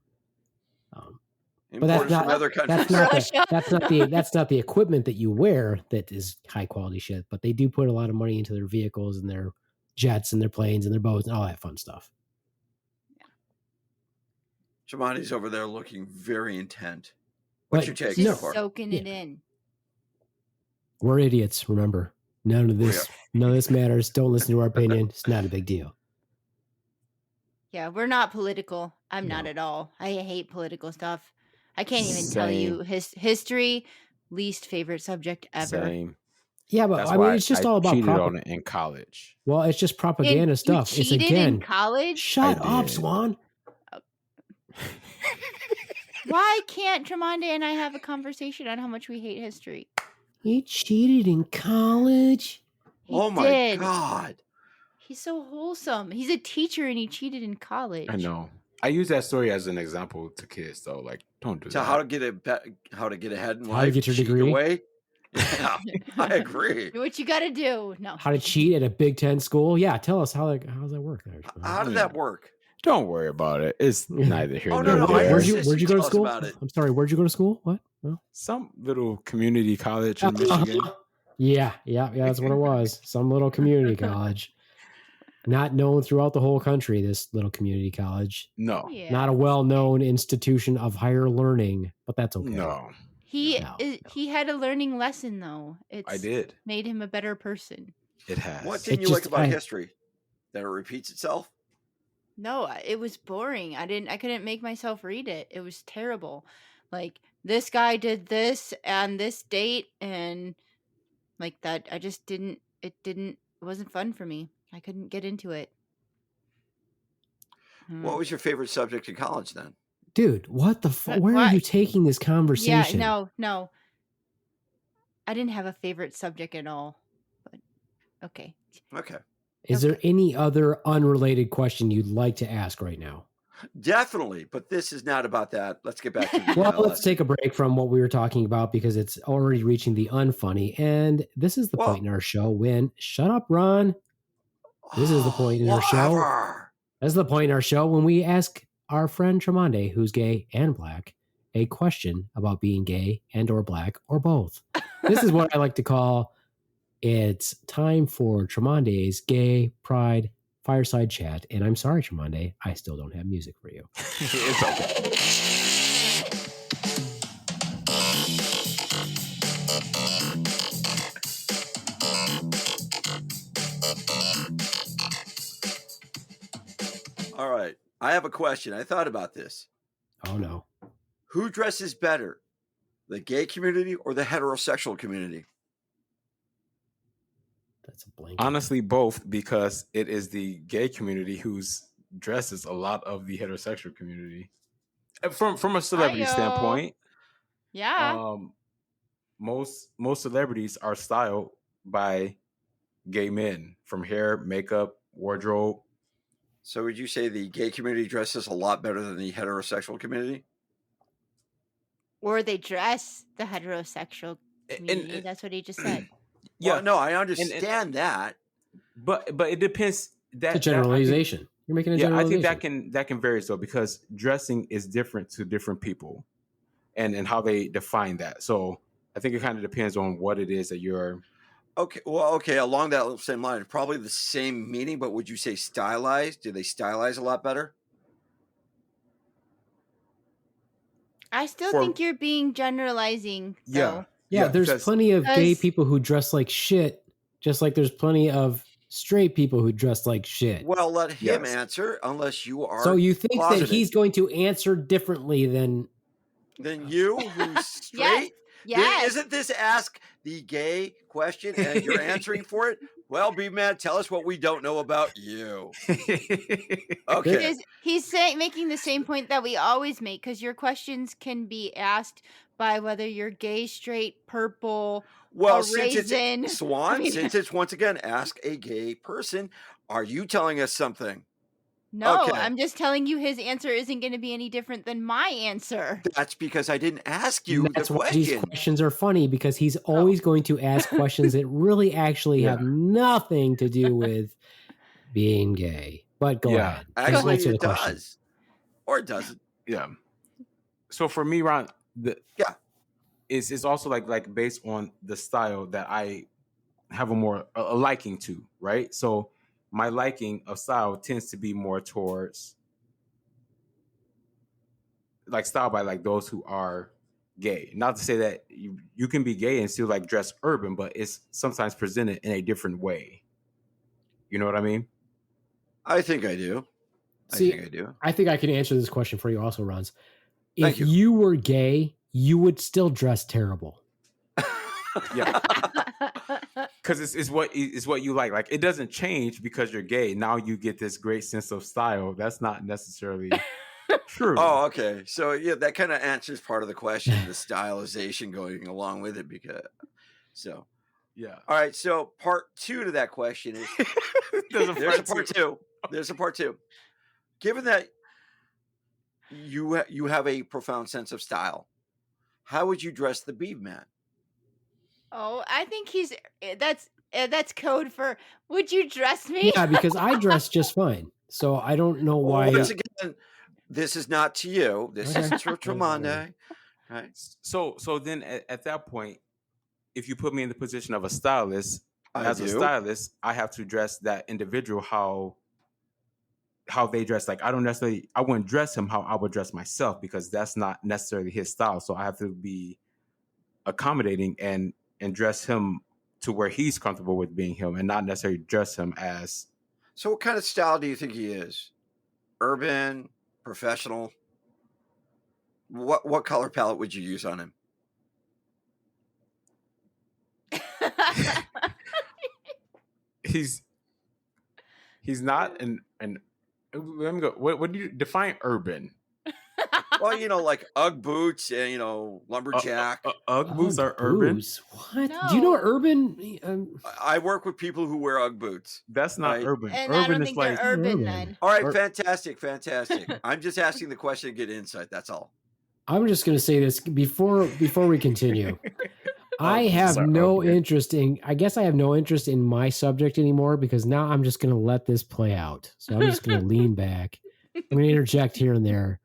But that's not other countries. That's not the equipment that you wear that is high quality shit. But they do put a lot of money into their vehicles and their jets and their planes and their boats and all that fun stuff. Jamani's over there looking very intent. What's your take? Just soaking it in. We're idiots. Remember, none of this matters. Don't listen to our opinion. It's not a big deal. Yeah, we're not political. I'm not at all. I hate political stuff. I can't even tell you history. Least favorite subject ever. Same. Yeah, but I mean, it's just all about cheated on it in college. Well, it's just propaganda stuff. You cheated in college? Shut up, Swan. Why can't Tremonde and I have a conversation on how much we hate history? He cheated in college? My God. He's so wholesome. He's a teacher and he cheated in college. I know. I use that story as an example to kids, though. Don't do that. So how to get ahead in life? How to get your degree? Away? Yeah, I agree. Do what you got to do. No. How to cheat at a Big Ten school? Yeah, tell us how does that work? How did that work? Don't worry about it. It's neither here nor no. there. Where'd you go to school? I'm sorry. Where'd you go to school? What? Well, some little community college in Michigan. Yeah. That's what it was. Some little community college. Not known throughout the whole country, this little community college. No. Yeah. Not a well-known institution of higher learning, but that's okay. No. He had a learning lesson, though. I did. Made him a better person. It has. What did you like about history? That it repeats itself? No, it was boring. I couldn't make myself read it. It was terrible. Like, this guy did this and this date and like that. I just didn't. It wasn't fun for me. I couldn't get into it. What was your favorite subject in college then? Dude, what the where are you taking this Yeah, conversation? no. I didn't have a favorite subject at all. But okay. Okay. Is there any other unrelated question you'd like to ask right now? Definitely, but this is not about that. Let's get back to the Well, let's take a break from what we were talking about because it's already reaching the unfunny. And this is the point in our show when, shut up, Ron. This is the point in our show. This is the point in our show when we ask our friend Tremonde, who's gay and black, a question about being gay and or black or both. This is what I like to call, it's time for Tremonde's Gay Pride Fireside Chat. And I'm sorry, Tremonde, I still don't have music for you. It's okay. All right. I have a question. I thought about this. Oh, no. Who dresses better, the gay community or the heterosexual community? That's a blank. Honestly, both, because it is the gay community who's dresses a lot of the heterosexual community. From a celebrity standpoint, yeah. Most celebrities are styled by gay men, from hair, makeup, wardrobe. So would you say the gay community dresses a lot better than the heterosexual community? Or they dress the heterosexual community. That's what he just said. Yeah, well, no, I understand that, but it depends. It's a generalization. You're making a generalization. I think that can vary, though, because dressing is different to different people, and how they define that. So I think it kind of depends on what it is that you're. Okay, well, okay, along that same line, probably the same meaning, but would you say stylized? Do they stylize a lot better? I still think you're being generalizing, though. Yeah, there's plenty of gay people who dress like shit, just like there's plenty of straight people who dress like shit. Well, let him answer, unless you are. So you think that he's going to answer differently than you, who's straight? Yes. Isn't this ask the gay question and you're answering for it? Well, be mad. Tell us what we don't know about you. Okay. He's making the same point that we always make, because your questions can be asked by whether you're gay, straight, purple, or raisin. Swan, since it's once again ask a gay person, are you telling us something? No, okay. I'm just telling you his answer isn't going to be any different than my answer. That's because I didn't ask you That's the why question. These questions are funny, because he's always going to ask questions that really actually have nothing to do with being gay. But go ahead. Actually, it does. Or it doesn't. Yeah. So for me, Ron, it's also like based on the style that I have a liking to, right? So my liking of style tends to be more towards like style by like those who are gay. Not to say that you can be gay and still like dress urban, but it's sometimes presented in a different way. You know what I mean? I think I do. I think I can answer this question for you also, Rons. If you were gay, you would still dress terrible. Yeah. Because it's what you like. Like, it doesn't change because you're gay. Now you get this great sense of style. That's not necessarily true. Oh, okay. So yeah, that kind of answers part of the question, the stylization going along with it. All right. So part 2 to that question is there's a part two. There's a part 2. Given that you have a profound sense of style, how would you dress the Beeb Man? Oh, I think that's code for would you dress me? Yeah, because I dress just fine. So I don't know why. Once again, this is not to you. This is to Tremonde. Right. So then at that point, if you put me in the position of a stylist, a stylist, I have to dress that individual how they dress. Like, I wouldn't dress him how I would dress myself, because that's not necessarily his style. So I have to be accommodating and dress him to where he's comfortable with being him, and not necessarily dress him as. So what kind of style do you think he is? urban, professional. What color palette would you use on him? He's not an let me go. What do you define urban? Well, like Ugg boots and lumberjack. Ugg boots are Ugg urban. boots? What? Do you know No. urban? I work with people who wear Ugg boots. That's not Right. urban. And I Urban don't is think like they're urban urban. then. All right, Ur- fantastic. I'm just asking the question to get insight. That's all. I'm just going to say this before we continue. I have sorry, no okay. interest in. I guess I have no interest in my subject anymore because now I'm just going to let this play out. So I'm just going to lean back. I'm going to interject here and there,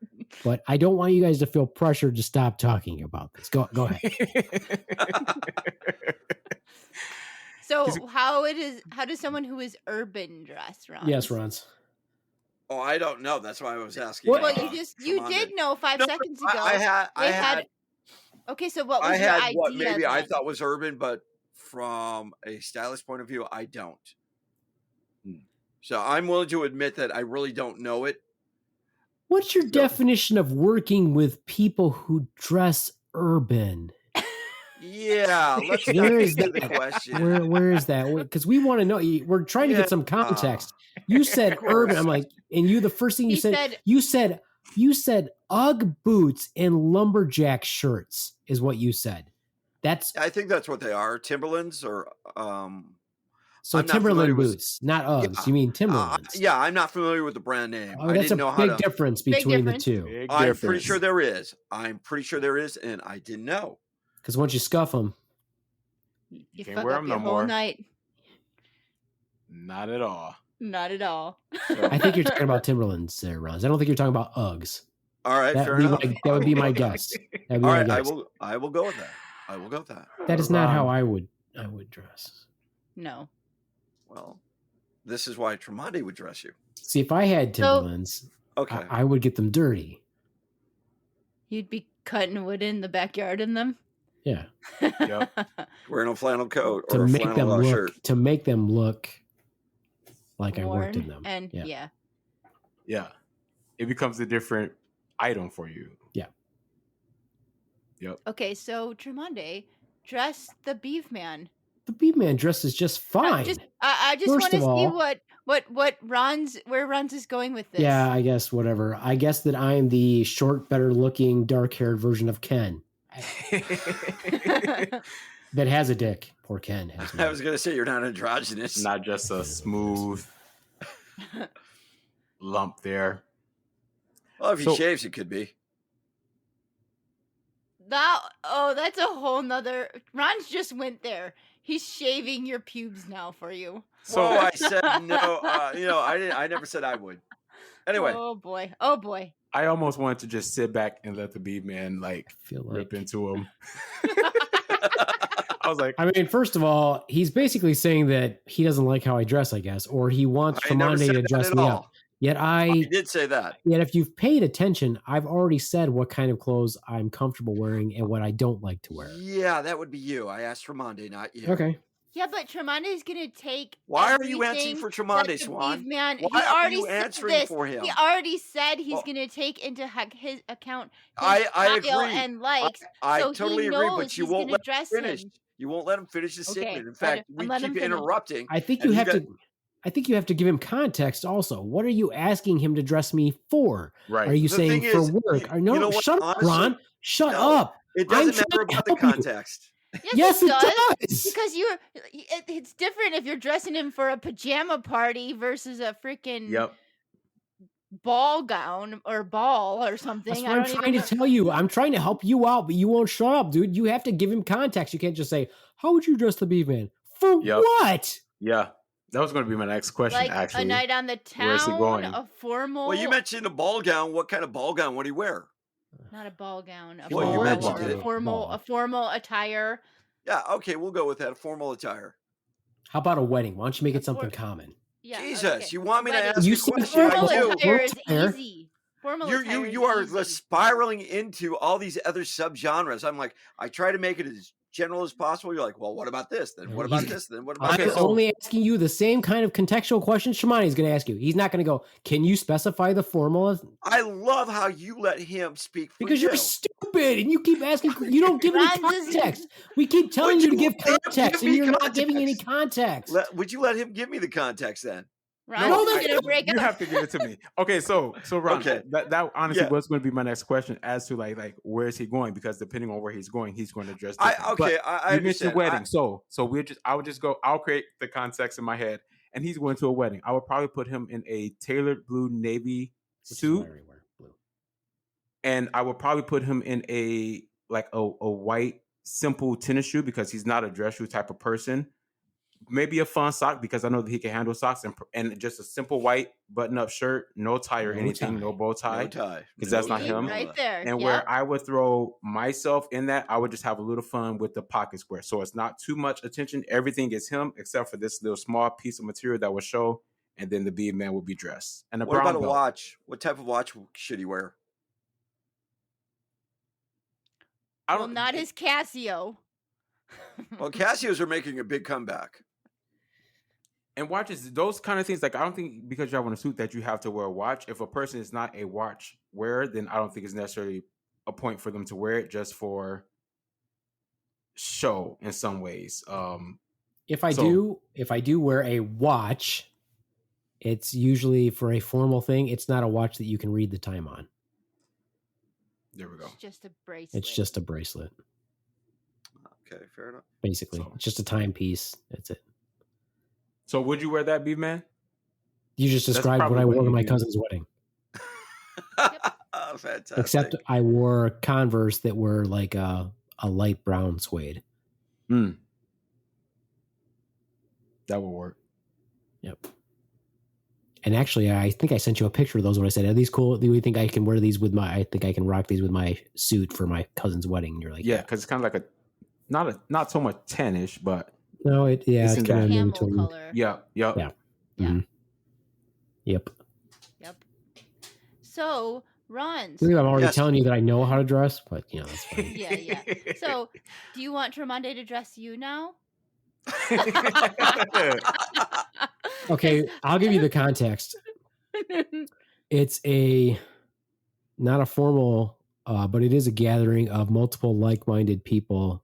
but I don't want you guys to feel pressured to stop talking about this. Go ahead. So how does someone who is urban dress, Ron? Yes, Rons. Oh, I don't know. That's why I was asking. What? Well, you Tremondé. did know 5 No, seconds ago. I had Okay, so what was I your had idea? what maybe I then? thought was urban, but from a stylist point of view, I don't. So I'm willing to admit that I really don't know it. What's your definition of working with people who dress urban? Yeah, let's not Where is get into that? the question. Where is that? Because we want to know. We're trying to get some context. You said Of course. urban. I'm like, and the first thing you He said, said- you said Ugg boots and lumberjack shirts is what you said. That's I think that's what they are. Timberlands or so I'm not Timberland familiar with- boots, not Uggs. Yeah. You mean Timberlands? yeah, I'm not familiar with the brand name. Oh, I that's didn't know a how big to. difference Big between difference. the two. Big I'm difference. pretty sure there is. And I didn't know. Because once you scuff them, You can't fuck wear up them your no whole more. night. Not at all. Not at all. I think you're talking about Timberlands there, Ron. I don't think you're talking about Uggs. All right, fair That enough. would be my guess. That'd be All my right, guess. I will go with that. I will go with that. That is not how Ron. I would dress. No. Well, this is why Tremondé would dress you. See, if I had Timberlands, Okay. I would get them dirty. You'd be cutting wood in the backyard in them. Yeah, Yep. Wearing a flannel coat to or a make them flannel look shirt. like I worked in Worn them. And yeah. Yeah. It becomes a different item for you. Yeah. Yep. Okay, so Tremondé, dress the beef man. The Beef Man dress is just fine. I just First want to of see all- where Ron's is going with this. Yeah, I guess whatever. I guess that I am the short, better looking, dark haired version of Ken that has a dick. Poor Ken has one. I was going to say you're not androgynous. Not just a smooth lump there. Well, if he So- shaves, it could be. That's a whole nother. Ron's just went there. He's shaving your pubes now for you. So Whoa, I said no. I never said I would. Anyway, Oh boy. I almost wanted to just sit back and let the beat man I feel like. rip into him. I was like, I mean, first of all, he's basically saying that he doesn't like how I dress, I guess, or he wants I never Tremondé said to that dress at me all. up. Yet I did say that. Yet if you've paid attention, I've already said what kind of clothes I'm comfortable wearing and what I don't like to wear. Yeah, that would be you. I asked Tremondé, not you. Okay. Yeah, but Tremondé's gonna take. Why are you answering everything for that Tremondé, the Swan? beef man, Why he are already you said answering this. for him? He already said he's Well- gonna take into his account his I style agree. and likes. I so totally he agree, knows but you he's won't gonna let him dress finish. him. You won't let him finish the Okay, statement. In let fact, him- we let him keep finish. interrupting. I think And you you have got- to. I think you have to give him context. Also, what are you asking him to dress me for? right. Are you The saying thing for is, work? you- Or no, you know what? shut up, Honestly, Ron. Shut no. up. It I'm doesn't matter trying to about the help you. context. Yes, it does. does. Because it's different if you're dressing him for a pajama party versus a freaking Yep. ball gown or ball or something. That's I what I'm don't trying to even tell you. I'm trying to help you out, but you won't shut up, dude. You have to give him context. You can't just say, "How would you dress the beef man?" For Yep. what? Yeah. That was going to be my next question, like actually. a night on the Where's he town, going? a formal. Well, you mentioned a ball gown. What kind of ball gown would he wear? not a ball gown. A Well, you formal, mentioned a it. formal, Ball. a formal attire. Yeah, okay, we'll go with that. A formal attire. How about a wedding? Why don't you make it A something for- common? Yeah, Jesus, okay. you want me to Wedding. ask You a said question? I Formal do. attire is Attire. easy. Formal You attire you are is easy. spiraling into all these other subgenres. I'm like, I try to make it as general as possible? You're like, well, what about this? Then what about this? Then what about I'm this? only asking you the same kind of contextual question Shimani's going to ask you. He's not going to go, can you specify the formula? I love how you let him speak for Because you. you're stupid and you keep asking. You don't give any Ron doesn't- context. We keep telling Would you to you give let him context, give and me you're not giving any context? context. Would you let him give me the context then? Ron No, is that's gonna break You up. have to give it to me. Okay, so Ron, Okay. that honestly Yeah. was going to be my next question as to like where is he going? Because depending on where he's going to address. I different. But I you mentioned understand. wedding, so I would just go. I'll create the context in my head, and he's going to a wedding. I would probably put him in a tailored blue navy suit, Everywhere. Blue. and I would probably put him in a white simple tennis shoe because he's not a dress shoe type of person. Maybe a fun sock because I know that he can handle socks, and just a simple white button-up shirt, no tie or No anything, tie. no bow No tie. tie. 'Cause that's not See, him. right there. And Yep. where I would throw myself in that, I would just have a little fun with the pocket square. So it's not too much attention. Everything is him except for this little small piece of material that will show, and then the bead man will be dressed. And a What brown about a belt. watch? What type of watch should he wear? I Well, don't not his Casio. Well, Casios are making a big comeback. And watches, those kind of things, like I don't think because you have on a suit that you have to wear a watch. If a person is not a watch wearer, then I don't think it's necessarily a point for them to wear it just for show in some ways. If I do wear a watch, it's usually for a formal thing. It's not a watch that you can read the time on. There we go. It's just a bracelet. It's just a bracelet. Okay, fair enough. Basically, So- it's just a timepiece. That's it. So would you wear that, beef man? You just That's described what probably I what wore to you my do. cousin's wedding. Oh, fantastic. Except I wore Converse that were like a light brown suede. That will work. Yep. And actually, I think I sent you a picture of those when I said, "Are these cool? Do you think I can wear these with my? I think I can rock these with my suit for my cousin's wedding." And you're like, Yeah, because it's kind of like not so much tannish, but no, it's in kind that of in Camel between. color. yeah. Yeah. Mhm. Yep. Yep. So, Ron. I'm already Yes. telling you that I know how to dress, but that's fine. Yeah. So, do you want Tremonde to dress you now? Okay, I'll give you the context. It's not a formal, but it is a gathering of multiple like-minded people,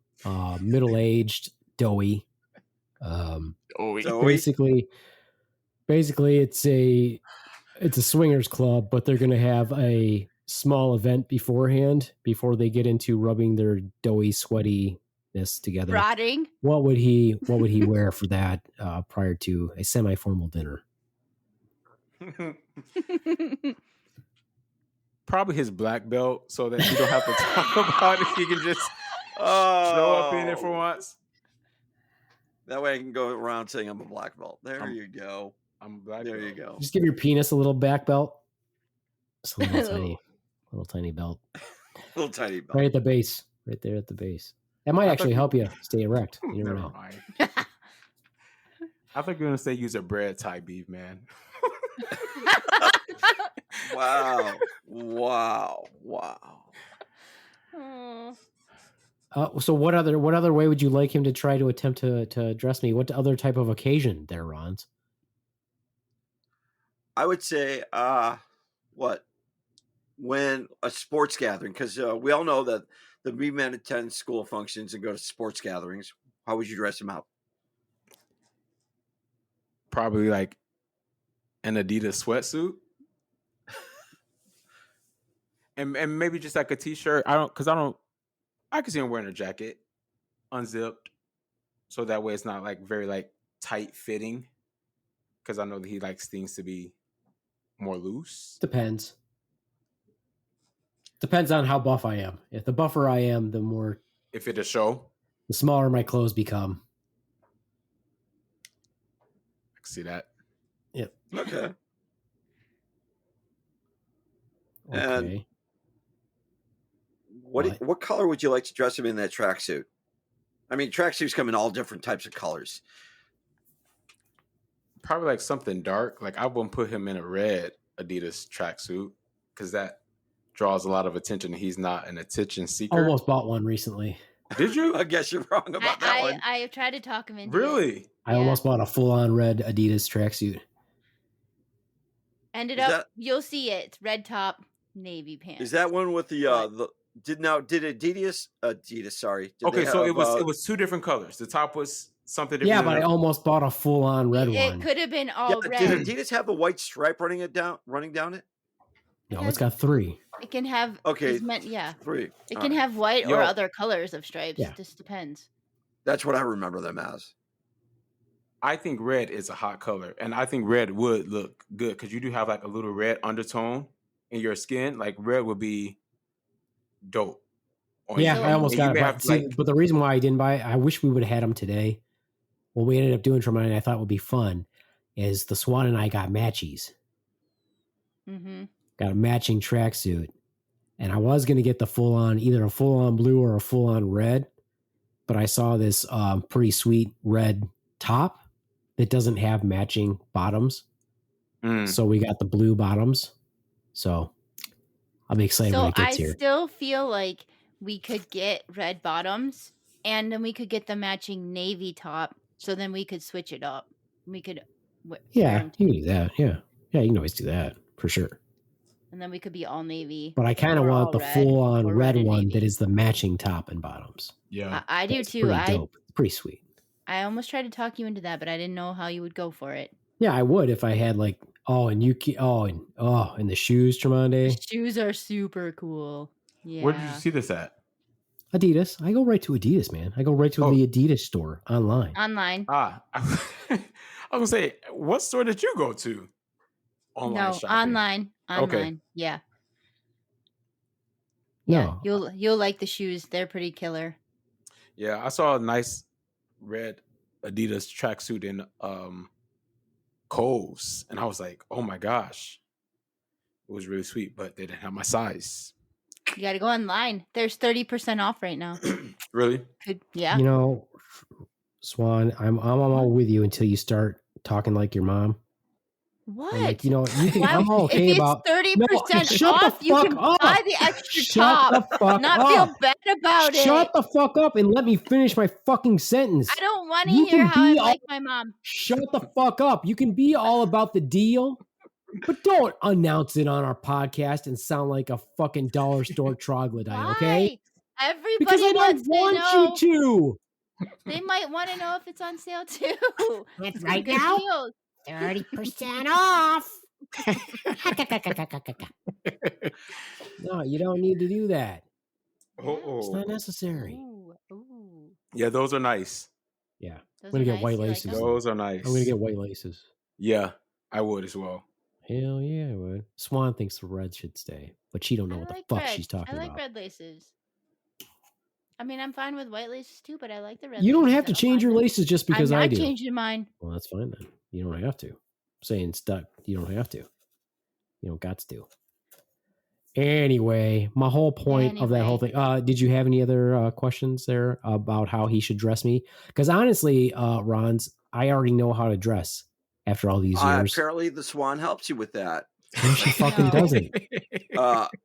middle-aged, doughy. Doughy? Basically, it's a swingers club, but they're going to have a small event beforehand before they get into rubbing their doughy sweatiness together. Rotting. What would he wear for that prior to a semi-formal dinner? Probably his black belt, so that you don't have to talk about it. You can just show up in it for once. That way I can go around saying I'm a black belt. There you go. I'm a black There belt. you go. Just give your penis a little back belt. Just a little tiny belt. Little tiny belt. Right at the base. Right there at the base. That might actually help you stay erect. You never Never know. mind. I think you're gonna say use a bread tie, beef man. Wow. Oh. So what other way would you like him to try to attempt to address me? What other type of occasion there, Ron's? I would say, when a sports gathering, because we all know that the men attend school functions and go to sports gatherings. How would you dress him out? Probably like an Adidas sweatsuit. And maybe just like a t-shirt. I can see him wearing a jacket, unzipped. So that way it's not like very like tight fitting. Because I know that he likes things to be more loose. Depends on how buff I am. If the buffer I am, the smaller my clothes become. I can see that. Yep. Okay. Okay. And what color would you like to dress him in that tracksuit? I mean, tracksuits come in all different types of colors. Probably like something dark. Like I wouldn't put him in a red Adidas tracksuit because that draws a lot of attention. He's not an attention seeker. Almost bought one recently. Did you? I guess you're wrong about that one. I tried to talk him into it. Really? I almost bought a full-on red Adidas tracksuit. Ended Is up, that- you'll see it. It's red top, navy pants. Is that one with the did Adidas? Sorry. Did Okay, they so have, it was two different colors. The top was something different. Yeah, than but I the- almost bought a full-on red It one. could have been all Did red. Adidas have the white stripe running down it? No, it's got 3. It can have. Okay, It's meant, yeah. 3. It All can right. have white Yo. or other colors of stripes. Yeah. Just depends. That's what I remember them as. I think red is a hot color, and I think red would look good because you do have like a little red undertone in your skin. Like red would be dope. on Yeah, you. I almost And got you it. may But, have, see, like- but the reason why I didn't buy it, I wish we would have had them today. What we ended up doing for mine, I thought would be fun, is the Swan and I got matchies. Mm-hmm. Got a matching tracksuit. And I was going to get either a full-on blue or a full-on red. But I saw this pretty sweet red top that doesn't have matching bottoms. Mm. So we got the blue bottoms. So I'll be excited when So it I gets here. still feel like we could get red bottoms, and then we could get the matching navy top. So then we could switch it up. We could. wear Yeah, them you can do that. Yeah. Yeah, you can always do that for sure. and then we could be all navy. But I kind of or want all the red, full-on or red and one navy. that is the matching top and bottoms. Yeah. I do That's too. pretty I dope. It's pretty sweet. almost tried to talk you into that, but I didn't know how you would go for it. Yeah, I would if I had like and the shoes, The Tremonde. shoes are super cool. Yeah. Where did you see this at? Adidas. I go right to Adidas, man. I go right to Oh. the Adidas store online. Online. I was gonna say, what store did you go to? Online No, shopping. online. Okay. Online. Yeah. Yeah. No. You'll like the shoes. They're pretty killer. Yeah, I saw a nice red Adidas tracksuit in Kohl's, and I was like, oh my gosh. It was really sweet, but they didn't have my size. You got to go online. There's 30% off right now. Really? Yeah. You know, Swan, I'm all with you until you start talking like your mom. What? I'm like, you know, you can, Why I'm would- okay if about. it's 30% No, shut the off, you fuck can up. buy the extra Shut top. the fuck Not up. feel bad about Shut it. the fuck up and let me finish my fucking sentence. I don't want to You hear can how I be all- like my mom. Shut the fuck up. You can be all about the deal, but don't announce it on our podcast and sound like a fucking dollar store troglodyte, okay? Why? Everybody Because I don't wants to want know. you to. They might want to know if it's on sale too. That's Some right good now. deals. 30% off. No, you don't need to do that. It's Oh, not necessary. Ooh, ooh. yeah, those are nice. Yeah. Those I'm gonna are get nice. white You like laces. them? Those are nice. I'm going to get white laces. Yeah, I would as well. Hell yeah, I would. Swan thinks the red should stay, but she don't know I what like the fuck red. she's talking I like about. red laces. I mean, I'm fine with white laces too, but I like the red. You don't laces. have to I change mind your them. laces just because I'm I not do. changing mine. Well, that's fine then. You don't have to. I'm saying stuck. You don't have to. You don't got to. Anyway, my whole point of that whole thing. Did you have any other questions there about how he should dress me? Because honestly, Ron's, I already know how to dress after all these years. Apparently, the Swan helps you with that. No, she fucking No. doesn't.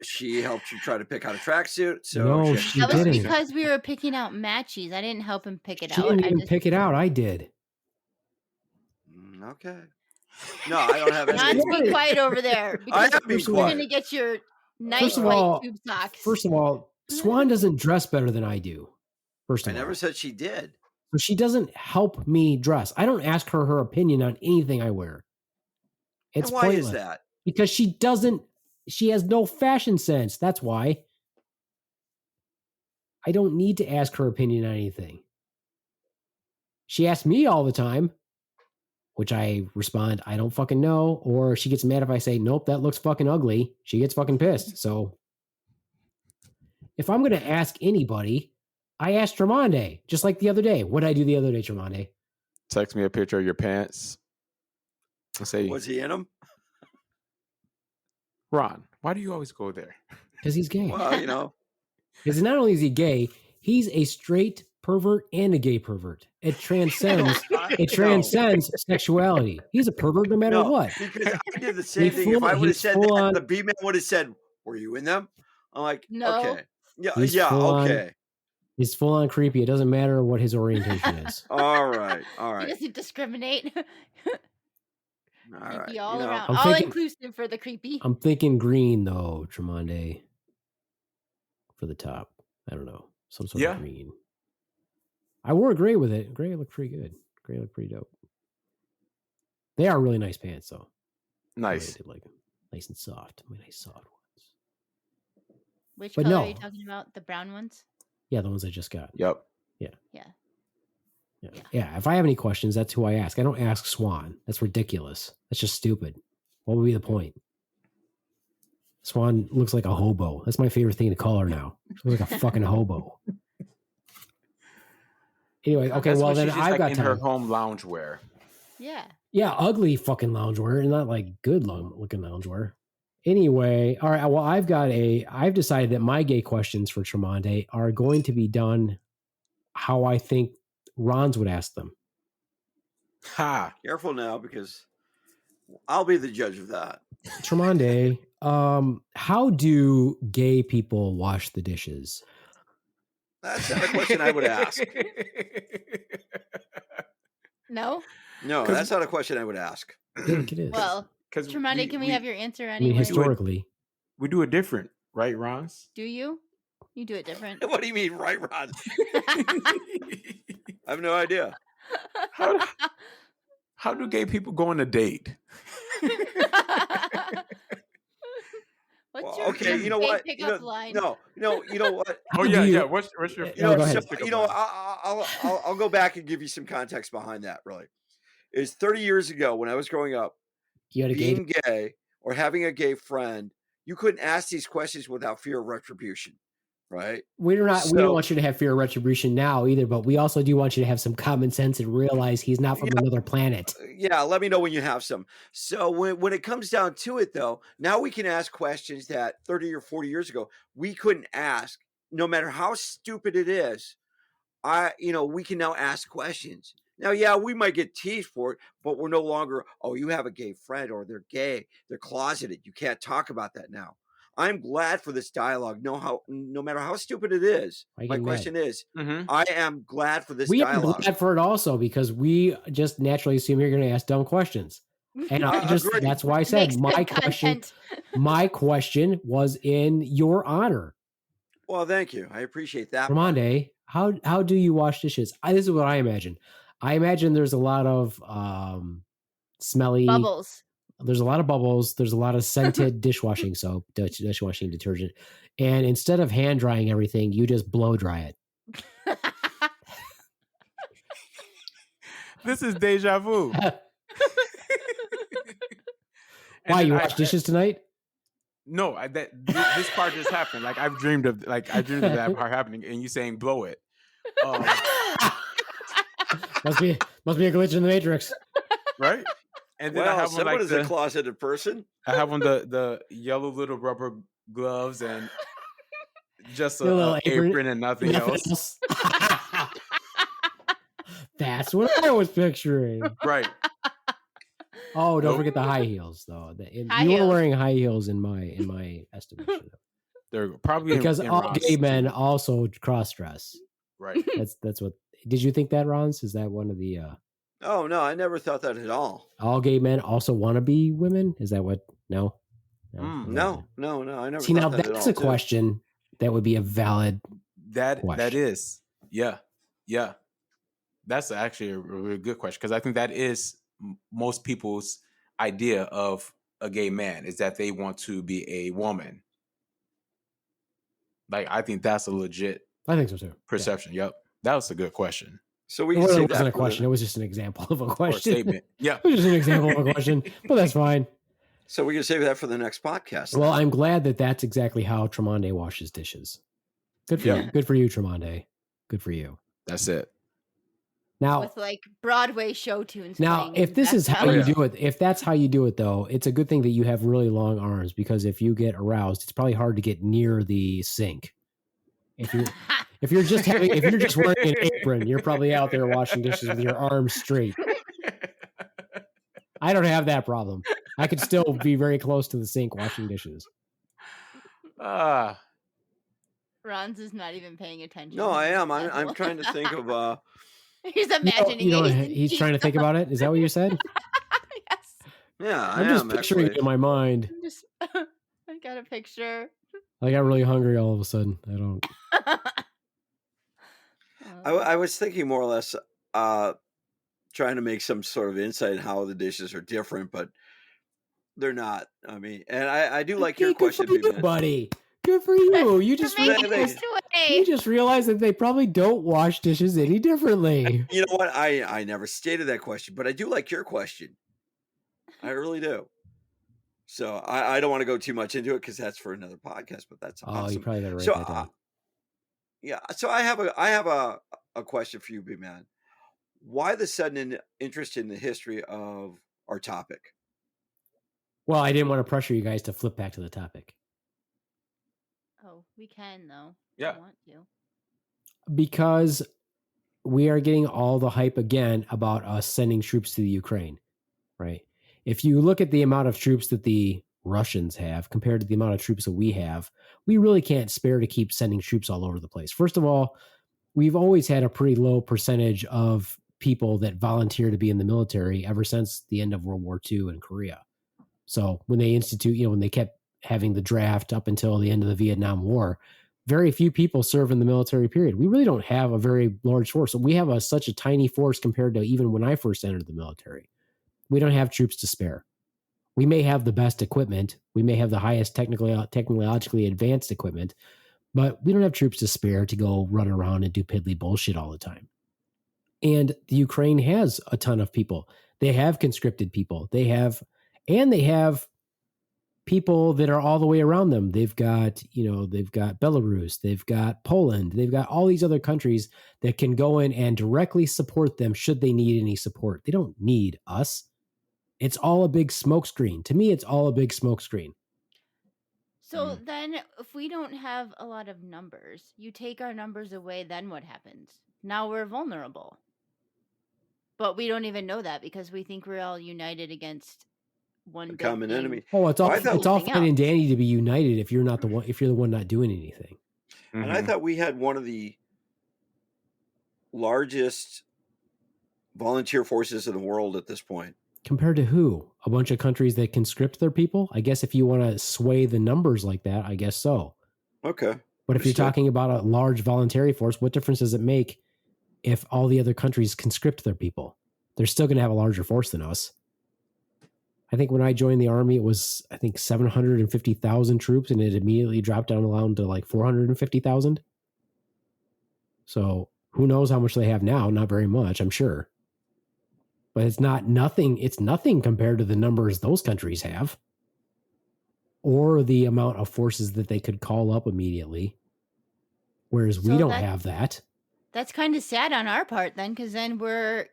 She helped you try to pick out a tracksuit. So No, she she That was didn't. because we were picking out matches. I didn't help him pick it She out. didn't I even just, pick it out. I did. Okay. No, I don't have Ron's any. being quiet over there because am being you're quiet. gonna get your nice First of white all- tube socks. First of all, Swan doesn't dress better than I do. First I of all, never said she did. so she doesn't help me dress. I don't ask her opinion on anything I wear. It's And why pointless. is that? Because she doesn't. She has no fashion sense. That's why. I don't need to ask her opinion on anything. She asks me all the time, which I respond, I don't fucking know. Or she gets mad if I say, nope, that looks fucking ugly. She gets fucking pissed. So if I'm going to ask anybody, I ask Tremonde, just like the other day. What did I do the other day, Tremonde? Text me a picture of your pants. I say, Was he in them? Ron, why do you always go there? Because he's gay. Well, you know. Because not only is he gay, he's a straight pervert and a gay pervert. It transcends. It transcends sexuality. He's a pervert no matter No, what. because I did the same thing. full- If I would have he's said full that, on- the B man would have said, "Were you in them?" I'm like, No. okay, yeah, He's yeah, full on- okay. It's full on creepy. It doesn't matter what his orientation is. All right. He doesn't discriminate. All Creepy right. all around. I'm All thinking- inclusive for the creepy. I'm thinking green though, Tremonde, for the top. I don't know, some sort of green. I wore gray with it. Gray looked pretty good. Gray looked pretty dope. They are really nice pants though. Nice. I really like them. Nice and soft. My nice soft ones. Which But color no. are you talking about? The brown ones? Yeah, the ones I just got. Yep. Yeah. If I have any questions, that's who I ask. I don't ask Swan. That's ridiculous. That's just stupid. What would be the point? Swan looks like a hobo. That's my favorite thing to call her now. She looks like a fucking hobo. Anyway, okay, That's well what then she's just I've like got in time. her home loungewear. Yeah. Yeah, ugly fucking loungewear, and not like good looking loungewear. Anyway, all right. Well, I've decided that my gay questions for Tremonde are going to be done how I think Ron's would ask them. Ha! Careful now, because I'll be the judge of that. Tremonde, how do gay people wash the dishes? That's not a question I would ask. No? No, that's not a question I would ask. I think it is. Well, Because Tremonde, can we have your answer I anyway? mean, historically, we do it different, right, Rons? Do you? You do it different. What do you mean, right, Ron? I have no idea. How do gay people go on a date? What's Well, your okay, you know gay what? pickup line? No, you know what? Oh How yeah, do you- yeah. What's your No, go ahead. pickup You know, line? I'll go back and give you some context behind that. Really, is 30 years ago when I was growing up, you had a gay. being gay or having a gay friend, you couldn't ask these questions without fear of retribution, right? We don't So- want you to have fear of retribution now either, but we also do want you to have some common sense and realize he's not from another planet. Yeah, let me know when you have some. So when it comes down to it, though, now we can ask questions that 30 or 40 years ago we couldn't ask, no matter how stupid it is. We can now ask questions. Now, yeah, we might get teased for it, but we're no longer, oh, you have a gay friend, or they're gay, they're closeted. You can't talk about that now. I'm glad for this dialogue. No matter how stupid it is. Why you My getting question is, Mhm. I am glad for this We are dialogue. glad for it also because we just naturally assume you're going to ask dumb questions. And Agreed. that's why I said Makes good content. my question was in your honor. Well, thank you. I appreciate that. Ramonde, how do you wash dishes? This is what I imagine. I imagine there's a lot of smelly Bubbles. There's a lot of bubbles. There's a lot of scented dishwashing soap, dishwashing detergent. And instead of hand drying everything, you just blow dry it. This is deja vu. Why, you wash dishes tonight? No, this part just happened. Like I dreamed of that part happening, and you saying blow it. Must be a glitch in the matrix. Right? And then I Well, have on someone like is a closeted person. I have on the yellow little rubber gloves and just a Your little apron and nothing else. That's what I was picturing. Right. Oh, don't Nope. forget the high heels, though. High You were heels. wearing high heels in my estimation, They're probably because in all Ron's gay men too. also cross dress. Right. That's what. Did you think that, Rons? Is that one of the Oh no, I never thought that at all. all gay men also want to be women? Is that what? No. No, I never. See, thought now that at that's all, a too. question that would be a valid. That Question. is. Yeah. That's actually a really good question, because I think that is most people's idea of a gay man, is that they want to be a woman. Like, I think that's a legit I think so too. perception. Yep. That was a good question So we Yeah. can Well, say it wasn't that a question. It was just an example of a or question. statement. Yeah. It was just an example of a question, but that's fine. So we can save that for the next podcast. Well, I'm glad that that's exactly how Tremonde washes dishes. Good for Yeah. you. Good for you, Tremonde. Good for you. That's it. Now, With like Broadway show tunes. now, playing if in this the is how background. you do it, if that's how you do it, though, it's a good thing that you have really long arms, because if you get aroused, it's probably hard to get near the sink. If you're just wearing an apron, you're probably out there washing dishes with your arms straight. I don't have that problem. I could still be very close to the sink washing dishes. Ah, Ron's is not even paying attention. No, I He's am. I'm level. trying to think of. He's imagining he's trying to think about it. Is that what you said? Yes. Yeah, I I'm just am picturing actually. it in my mind. I'm just I got a picture. I got really hungry all of a sudden. I don't. I was thinking more or less trying to make some sort of insight in how the dishes are different, but they're not. I mean, and I do like your Okay, good for question, you, man. buddy. Good for you. You just You're making realized, this you way. just realized that they probably don't wash dishes any differently. You know what? I never stated that question, but I do like your question. I really do. So I don't want to go too much into it because that's for another podcast. But that's Oh, awesome. you probably better write So that down. yeah, so I have a question for you, big man. Why the sudden interest in the history of our topic? Well, I didn't want to pressure you guys to flip back to the topic Oh, we can though. Yeah. If you want to. because we are getting all the hype again about us sending troops to the Ukraine, right? If you look at the amount of troops that the Russians have compared to the amount of troops that we have, we really can't spare to keep sending troops all over the place. First of all, we've always had a pretty low percentage of people that volunteer to be in the military ever since the end of World War II in Korea. So when they when they kept having the draft up until the end of the Vietnam War, very few people serve in the military period. We really don't have a very large force. So we have such a tiny force compared to even when I first entered the military. We don't have troops to spare. We may have the best equipment. We may have the highest technologically advanced equipment, but we don't have troops to spare to go run around and do piddly bullshit all the time. And the Ukraine has a ton of people. They have conscripted people. They have people that are all the way around them. They've got Belarus, they've got Poland, they've got all these other countries that can go in and directly support them should they need any support. They don't need us. It's all a big smokescreen. To me, it's all a big smokescreen. So then if we don't have a lot of numbers, you take our numbers away, then what happens? Now we're vulnerable. But we don't even know that because we think we're all united against one big Common thing. enemy. Oh, it's all I it's all Everything fine and else. dandy to be united if you're the one not doing anything. And I thought we had one of the largest volunteer forces in the world at this point. Compared to who? A bunch of countries that conscript their people? I guess if you want to sway the numbers like that, I guess so. Okay. But if you're Understood. talking about a large voluntary force, what difference does it make if all the other countries conscript their people? They're still going to have a larger force than us. I think when I joined the army, it was, 750,000 troops, and it immediately dropped down to like 450,000. So who knows how much they have now? Not very much, I'm sure. But it's nothing compared to the numbers those countries have or the amount of forces that they could call up immediately. Whereas we So don't have that. That's kind of sad on our part then, because then we're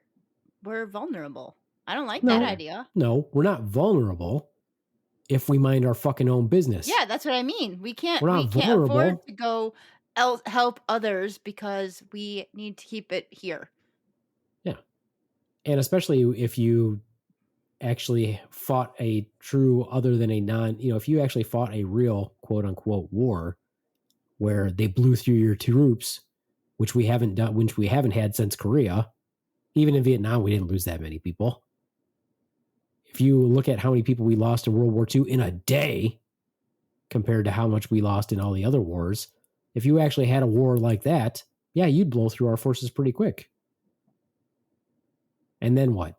vulnerable. I don't like No. that idea. No, we're not vulnerable if we mind our fucking own business. Yeah, that's what I mean. We can't We're not vulnerable. afford to go help others because we need to keep it here. Yeah. And especially if you actually fought a true other than a if you actually fought a real quote unquote war where they blew through your troops, which we haven't had since Korea. Even in Vietnam, we didn't lose that many people. If you look at how many people we lost in World War II in a day compared to how much we lost in all the other wars, if you actually had a war like that, yeah, you'd blow through our forces pretty quick. And then what?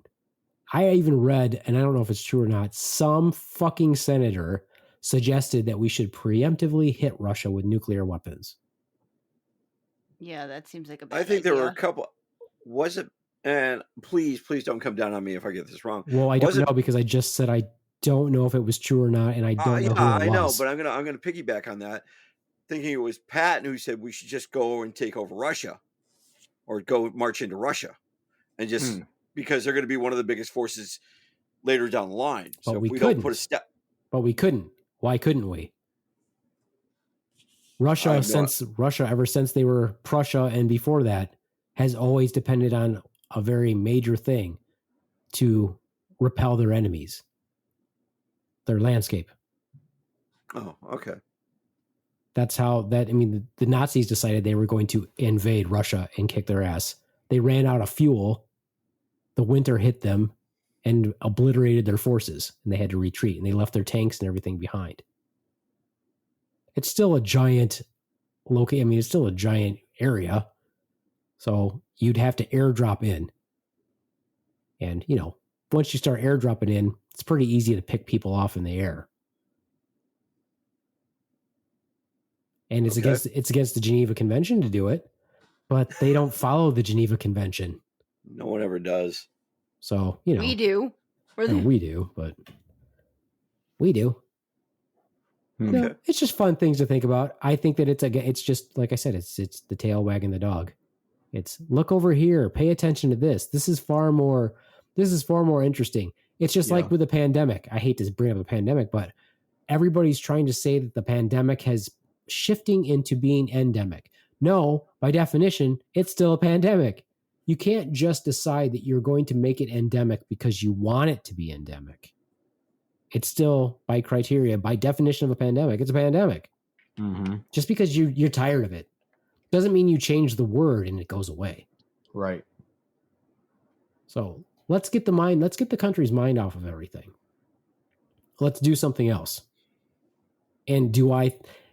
I even read, and I don't know if it's true or not, some fucking senator suggested that we should preemptively hit Russia with nuclear weapons. Yeah, that seems like a bad I think there were a idea. couple. Was it? And please don't come down on me if I get this wrong. Well, I don't know because I just said I don't know if it was true or not, and I don't know who it was. I know, but I'm gonna piggyback on that, thinking it was Patton who said we should just go and take over Russia, or go march into Russia, and just because they're going to be one of the biggest forces later down the line. But so we if we couldn't. don't put a step. But we couldn't. Why couldn't we? Russia, ever since they were Prussia and before that, has always depended on a very major thing to repel their enemies, their landscape. Oh, okay. That's how that, I mean, the Nazis decided they were going to invade Russia and kick their ass. They ran out of fuel. The winter hit them and obliterated their forces, and they had to retreat, and they left their tanks and everything behind. It's still a giant it's still a giant area. So you'd have to airdrop in. And, once you start airdropping in, it's pretty easy to pick people off in the air. And it's against the Geneva Convention to do it, but they don't follow the Geneva Convention. No one ever does. So, we do. We do, but we do. Okay. It's just fun things to think about. I think that it's just, like I said, it's the tail wagging the dog. It's look over here, pay attention to this. This is far more interesting. It's just like with the pandemic. I hate to bring up a pandemic, but everybody's trying to say that the pandemic has shifting into being endemic. No, by definition, it's still a pandemic. You can't just decide that you're going to make it endemic because you want it to be endemic. It's still, by criteria, by definition of a pandemic, it's a pandemic. Mm-hmm. Just because you're tired of it doesn't mean you change the word and it goes away. Right. So let's get the country's mind off of everything. Let's do something else. And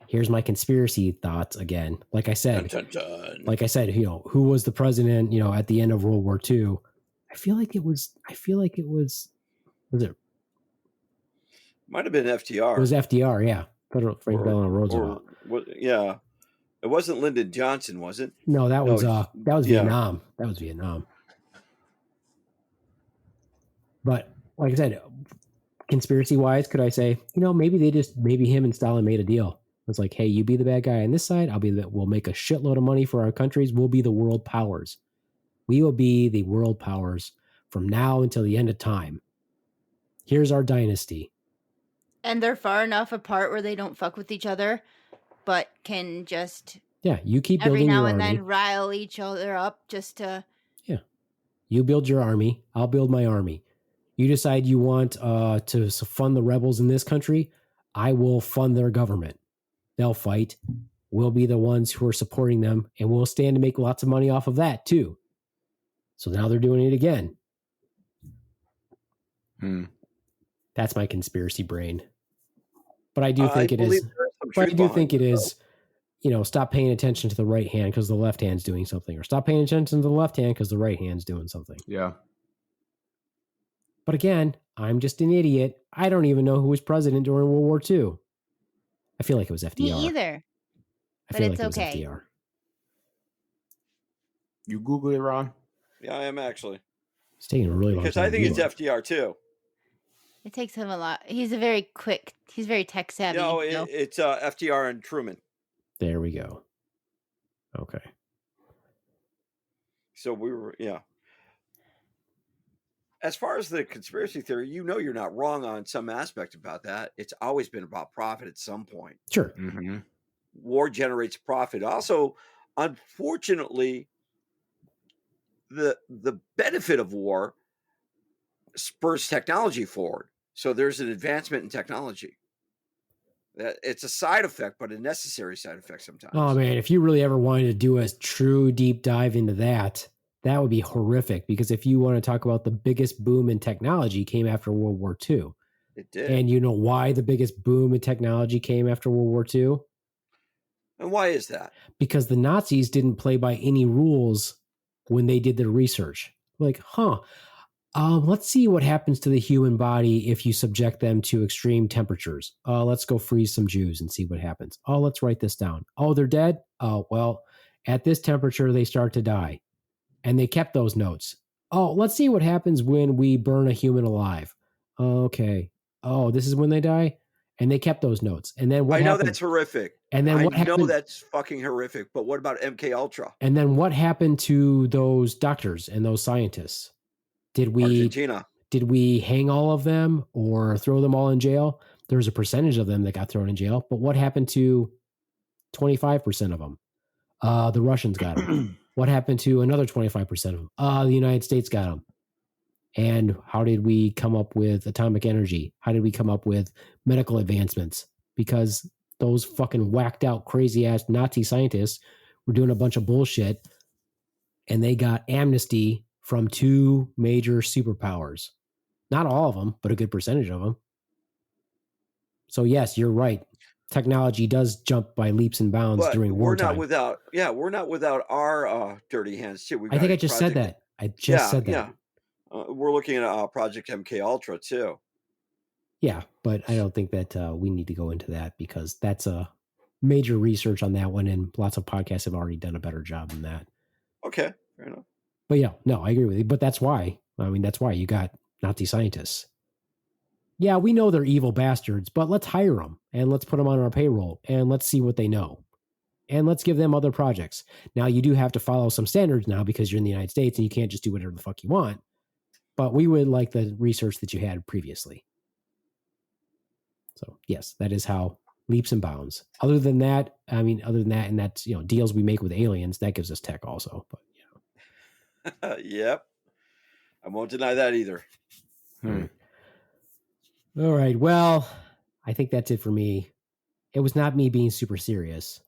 here's my conspiracy thoughts again. Like I said, who was the president, at the end of World War II? I feel like it was it? Might have been FDR. It was FDR, yeah. Franklin Delano Roosevelt. Yeah. It wasn't Lyndon Johnson, was it? No, that was Vietnam. That was Vietnam. But like I said, conspiracy wise, could I say, maybe him and Stalin made a deal. It's like, hey, you be the bad guy on this side. We'll make a shitload of money for our countries. We'll be the world powers. We will be the world powers from now until the end of time. Here's our dynasty. And they're far enough apart where they don't fuck with each other, but can just you keep building your army. Every now and then rile each other up just to... Yeah. You build your army. I'll build my army. You decide you want to fund the rebels in this country. I will fund their government. They'll fight. We'll be the ones who are supporting them, and we'll stand to make lots of money off of that too. So now they're doing it again. That's my conspiracy brain. But I do think it is. But I do think it is. Stop paying attention to the right hand because the left hand's doing something, or stop paying attention to the left hand because the right hand's doing something. Yeah. But again, I'm just an idiot. I don't even know who was president during World War II. I feel like it was FDR. Me either. I feel like it was FDR. You Google it, Ron? Yeah, I am actually. It's taking a really long time. Because I think it's FDR too. It takes him a lot. He's very tech savvy. It's FDR and Truman. There we go. Okay. So we were, As far as the conspiracy theory, you're not wrong on some aspect about that. It's always been about profit at some point. Sure. Mm-hmm. War generates profit. Also, unfortunately, the benefit of war spurs technology forward. So there's an advancement in technology. It's a side effect, but a necessary side effect sometimes. Oh man, if you really ever wanted to do a true deep dive into that would be horrific, because if you want to talk about the biggest boom in technology came after World War II. It did. And you know why the biggest boom in technology came after World War II? And why is that? Because the Nazis didn't play by any rules when they did their research. Like, let's see what happens to the human body if you subject them to extreme temperatures. Let's go freeze some Jews and see what happens. Oh, let's write this down. Oh, they're dead? Oh, well, at this temperature, they start to die. And they kept those notes. Oh, let's see what happens when we burn a human alive. Okay. Oh, this is when they die? And they kept those notes. And then what happened? I know that's horrific. And then what happened? I know that's fucking horrific, but what about MK Ultra? And then what happened to those doctors and those scientists? Argentina. Did we hang all of them or throw them all in jail? There was a percentage of them that got thrown in jail, but what happened to 25% of them? The Russians got them. What happened to another 25% of them? The United States got them. And how did we come up with atomic energy? How did we come up with medical advancements? Because those fucking whacked out, crazy ass Nazi scientists were doing a bunch of bullshit, and they got amnesty from 2 major superpowers. Not all of them, but a good percentage of them. So yes, you're right. Technology does jump by leaps and bounds But during we're not wartime. without our dirty hands too. I think I just said that. I just said that. Yeah. We're looking at Project MK Ultra too. Yeah, but I don't think that we need to go into that because that's a major research on that one, and lots of podcasts have already done a better job than that. Okay, fair enough. But yeah, no, I agree with you. But that's why. I mean, that's why you got Nazi scientists. Yeah, we know they're evil bastards, but let's hire them and let's put them on our payroll and let's see what they know. And let's give them other projects. Now, you do have to follow some standards now because you're in the United States and you can't just do whatever the fuck you want. But we would like the research that you had previously. So, yes, that is how leaps and bounds. Other than that, and that's, deals we make with aliens, that gives us tech also. But, Yep. I won't deny that either. All right. Well, I think that's it for me. It was not me being super serious.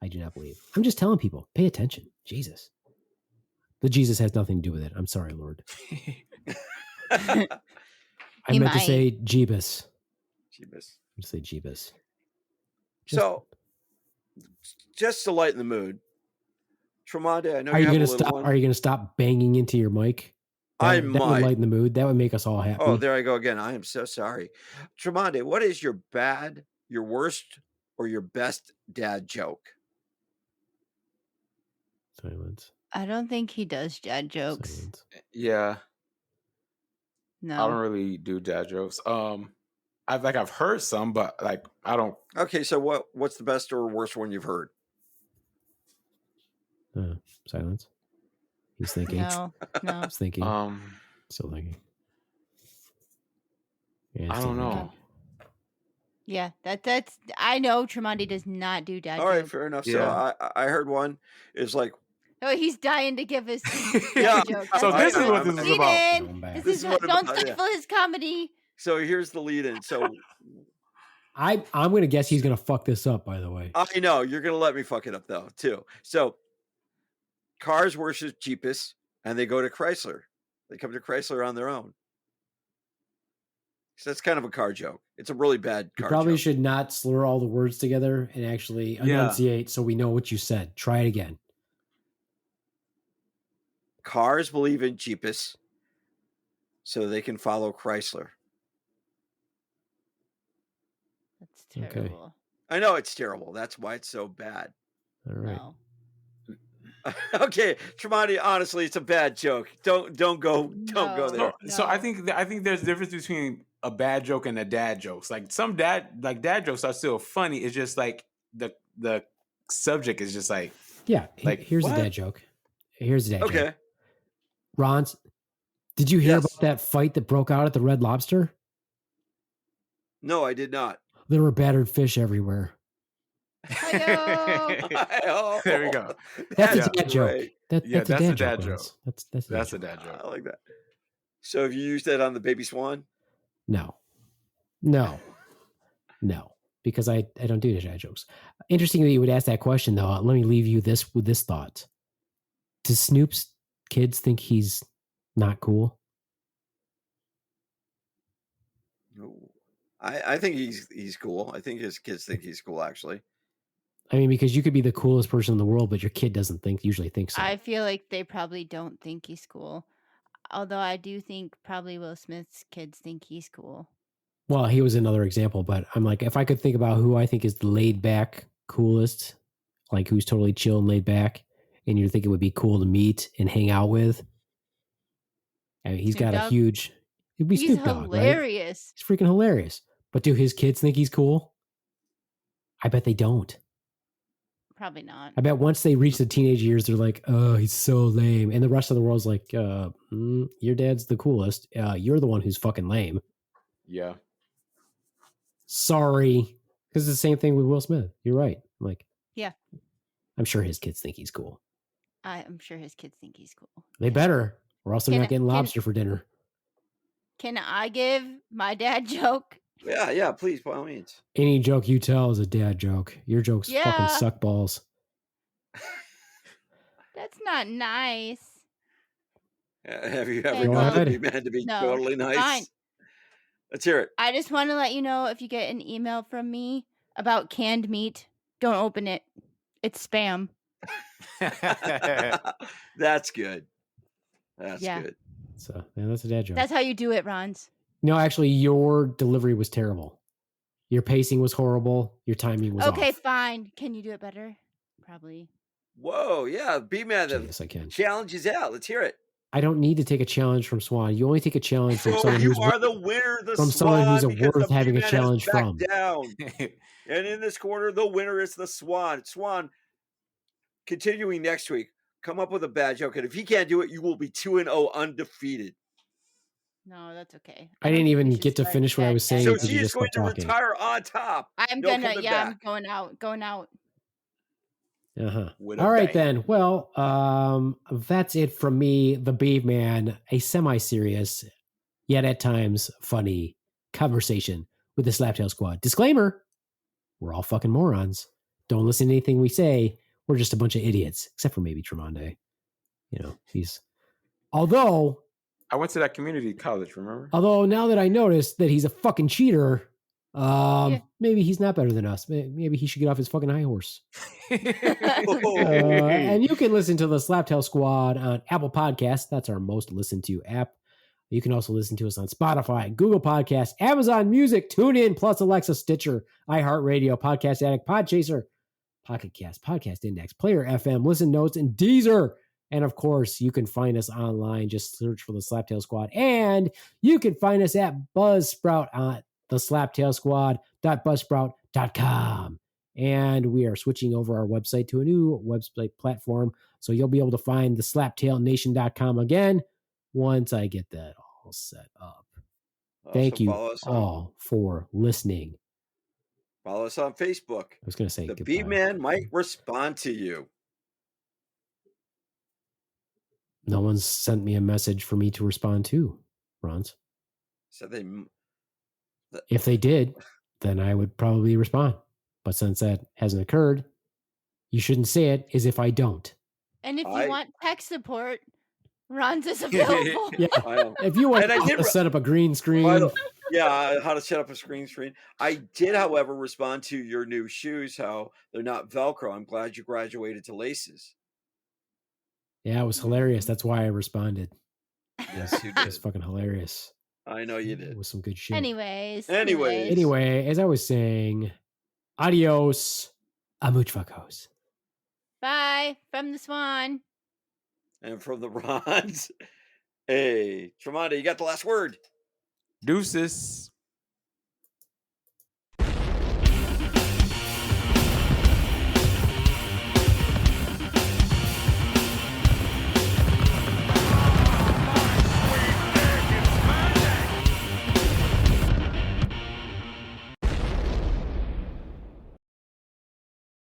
I do not believe. I'm just telling people, pay attention. Jesus. The Jesus has nothing to do with it. I'm sorry, Lord. I meant to say Jeebus. Jeebus. Say Jeebus. So, just to lighten the mood, Tremonde, I know are you have going a to little stop? one. Are you going to stop banging into your mic? That would lighten the mood. That would make us all happy. Oh, there I go again. I am so sorry. Tremonde, what is your worst, or your best dad joke? Silence. I don't think he does dad jokes. Silence. Yeah. No. I don't really do dad jokes. I've heard some, but I don't. Okay, so what's the best or worst one you've heard? Silence. He's thinking. No. He's thinking. Still thinking. I don't know. Yeah, that's. I know Tremonde does not do dad jokes. All right, fair enough. Yeah. So I heard one is like. Oh, he's dying to give us Yeah. dad jokes. So this is what this is about. Don't stifle his comedy. So here's the lead in. So I'm going to guess he's going to fuck this up, by the way. I know you're going to let me fuck it up though, too. So cars versus Jeepus, and they go to Chrysler. They come to Chrysler on their own. So that's kind of a car joke. It's a really bad car You probably joke. should not slur all the words together and actually enunciate so we know what you said. Try it again. Cars believe in Jeepus so they can follow Chrysler. That's terrible. I know it's terrible. That's why it's so bad. All right. No. Okay, Tremonde, honestly, it's a bad joke. Don't go there. No. So I think there's a difference between a bad joke and a dad jokes. Like some dad jokes are still funny. It's just like the subject is just like here's what? a dad joke. Here's a dad joke. Okay. Ron, did you hear Yes. about that fight that broke out at the Red Lobster? No, I did not. There were battered fish everywhere. Hi-yo. There we go. That's Yeah. a dad joke. Right. That's That's a a dad dad joke. joke. Lance. That's That's a a dad joke. dad I joke. like that. So have you used that on the baby swan? No, because I don't do dad jokes. Interesting that you would ask that question, though. Let me leave you with this thought. Does Snoop's kids think he's not cool? I think he's cool. I think his kids think he's cool, actually. I mean, because you could be the coolest person in the world, but your kid doesn't usually think so. I feel like they probably don't think he's cool. Although I do think probably Will Smith's kids think he's cool. Well, he was another example, but I'm like, if I could think about who I think is the laid back, coolest, like who's totally chill and laid back, and you think it would be cool to meet and hang out with. I mean, he's got a huge. It'd be Snoop Dogg, right? Hilarious. He's freaking hilarious. But do his kids think he's cool? I bet they don't. Probably not. I bet once they reach the teenage years, they're like, "Oh, he's so lame," and the rest of the world's like, "Your dad's the coolest. You're the one who's fucking lame." Yeah. Sorry, because it's the same thing with Will Smith. You're right. Like, Yeah. I'm sure his kids think he's cool. I'm sure his kids think he's cool. They better, or else they're not getting lobster for dinner. Can I give my dad joke? Yeah, please, by all means. Any joke you tell is a dad joke. Your jokes fucking Yeah. suck balls. That's not nice. Have you ever Okay, Go known the ahead. B-Man to be No, totally nice? fine. Let's hear it. I just want to let you know if you get an email from me about canned meat, don't open it. It's spam. That's good. That's Yeah. good. So yeah, that's a dad joke. That's how you do it, Rons. No, actually, your delivery was terrible. Your pacing was horrible. Your timing was Okay, off. fine. Can you do it better? Probably. Whoa, yeah, B-Man, the Yes, I can. challenge is out. Let's hear it. I don't need to take a challenge from Swan. You only take a challenge from So someone you who's are the winner, the from Swan, someone who's because worth the having a B-Man challenge has backed from. down. And in this corner, the winner is the Swan. Swan, continuing next week, come up with a bad joke. And if he can't do it, you will be 2-0 undefeated. No, that's okay. I don't didn't think we even should get to start finish what I bad was saying guys. So because she you is just going kept to talking. retire on top. I'm No gonna, coming I'm back. going out. Uh-huh. With a All right bang. then. Well, that's it from me, the Beeve Man, a semi-serious, yet at times funny conversation with the Slaptail Squad. Disclaimer: we're all fucking morons. Don't listen to anything we say. We're just a bunch of idiots, except for maybe Tremonde. You know, he's although I went to that community college, remember? now that I noticed that he's a fucking cheater, Yeah. maybe he's not better than us. Maybe he should get off his fucking high horse. Oh. And you can listen to the Slaptail Squad on Apple Podcasts. That's our most listened to app. You can also listen to us on Spotify, Google Podcasts, Amazon Music, TuneIn, plus Alexa, Stitcher, iHeartRadio, Podcast Addict, Podchaser, Pocket Cast, Podcast Index, Player FM, Listen Notes, and Deezer. And of course, you can find us online. Just search for the Slaptail Squad. And you can find us at Buzzsprout on the Slaptail Squad.buzzsprout.com. And we are switching over our website to a new website platform. So you'll be able to find the slaptailnation.com again once I get that all set up. Thank Also you follow us all for listening. Follow us on Facebook. I was going to say The goodbye. B-Man might respond to you. No one's sent me a message for me to respond to, Rons. So they If they did, then I would probably respond. But since that hasn't occurred, you shouldn't say it as if I don't. And if I- you want tech support, Rons is available. Yeah. I know. If you want And I did to set up a green screen, How to set up a screen. I did, however, respond to your new shoes, how they're not Velcro. I'm glad you graduated to laces. yeah, it was hilarious. That's why I responded. Yes, you It was did. fucking hilarious. I know you It did. was some good shit. Anyways. Anyway, as I was saying, adios, amuchvakos. Bye from the Swan. And from the Rons, hey, Tremonde, you got the last word. Deuces.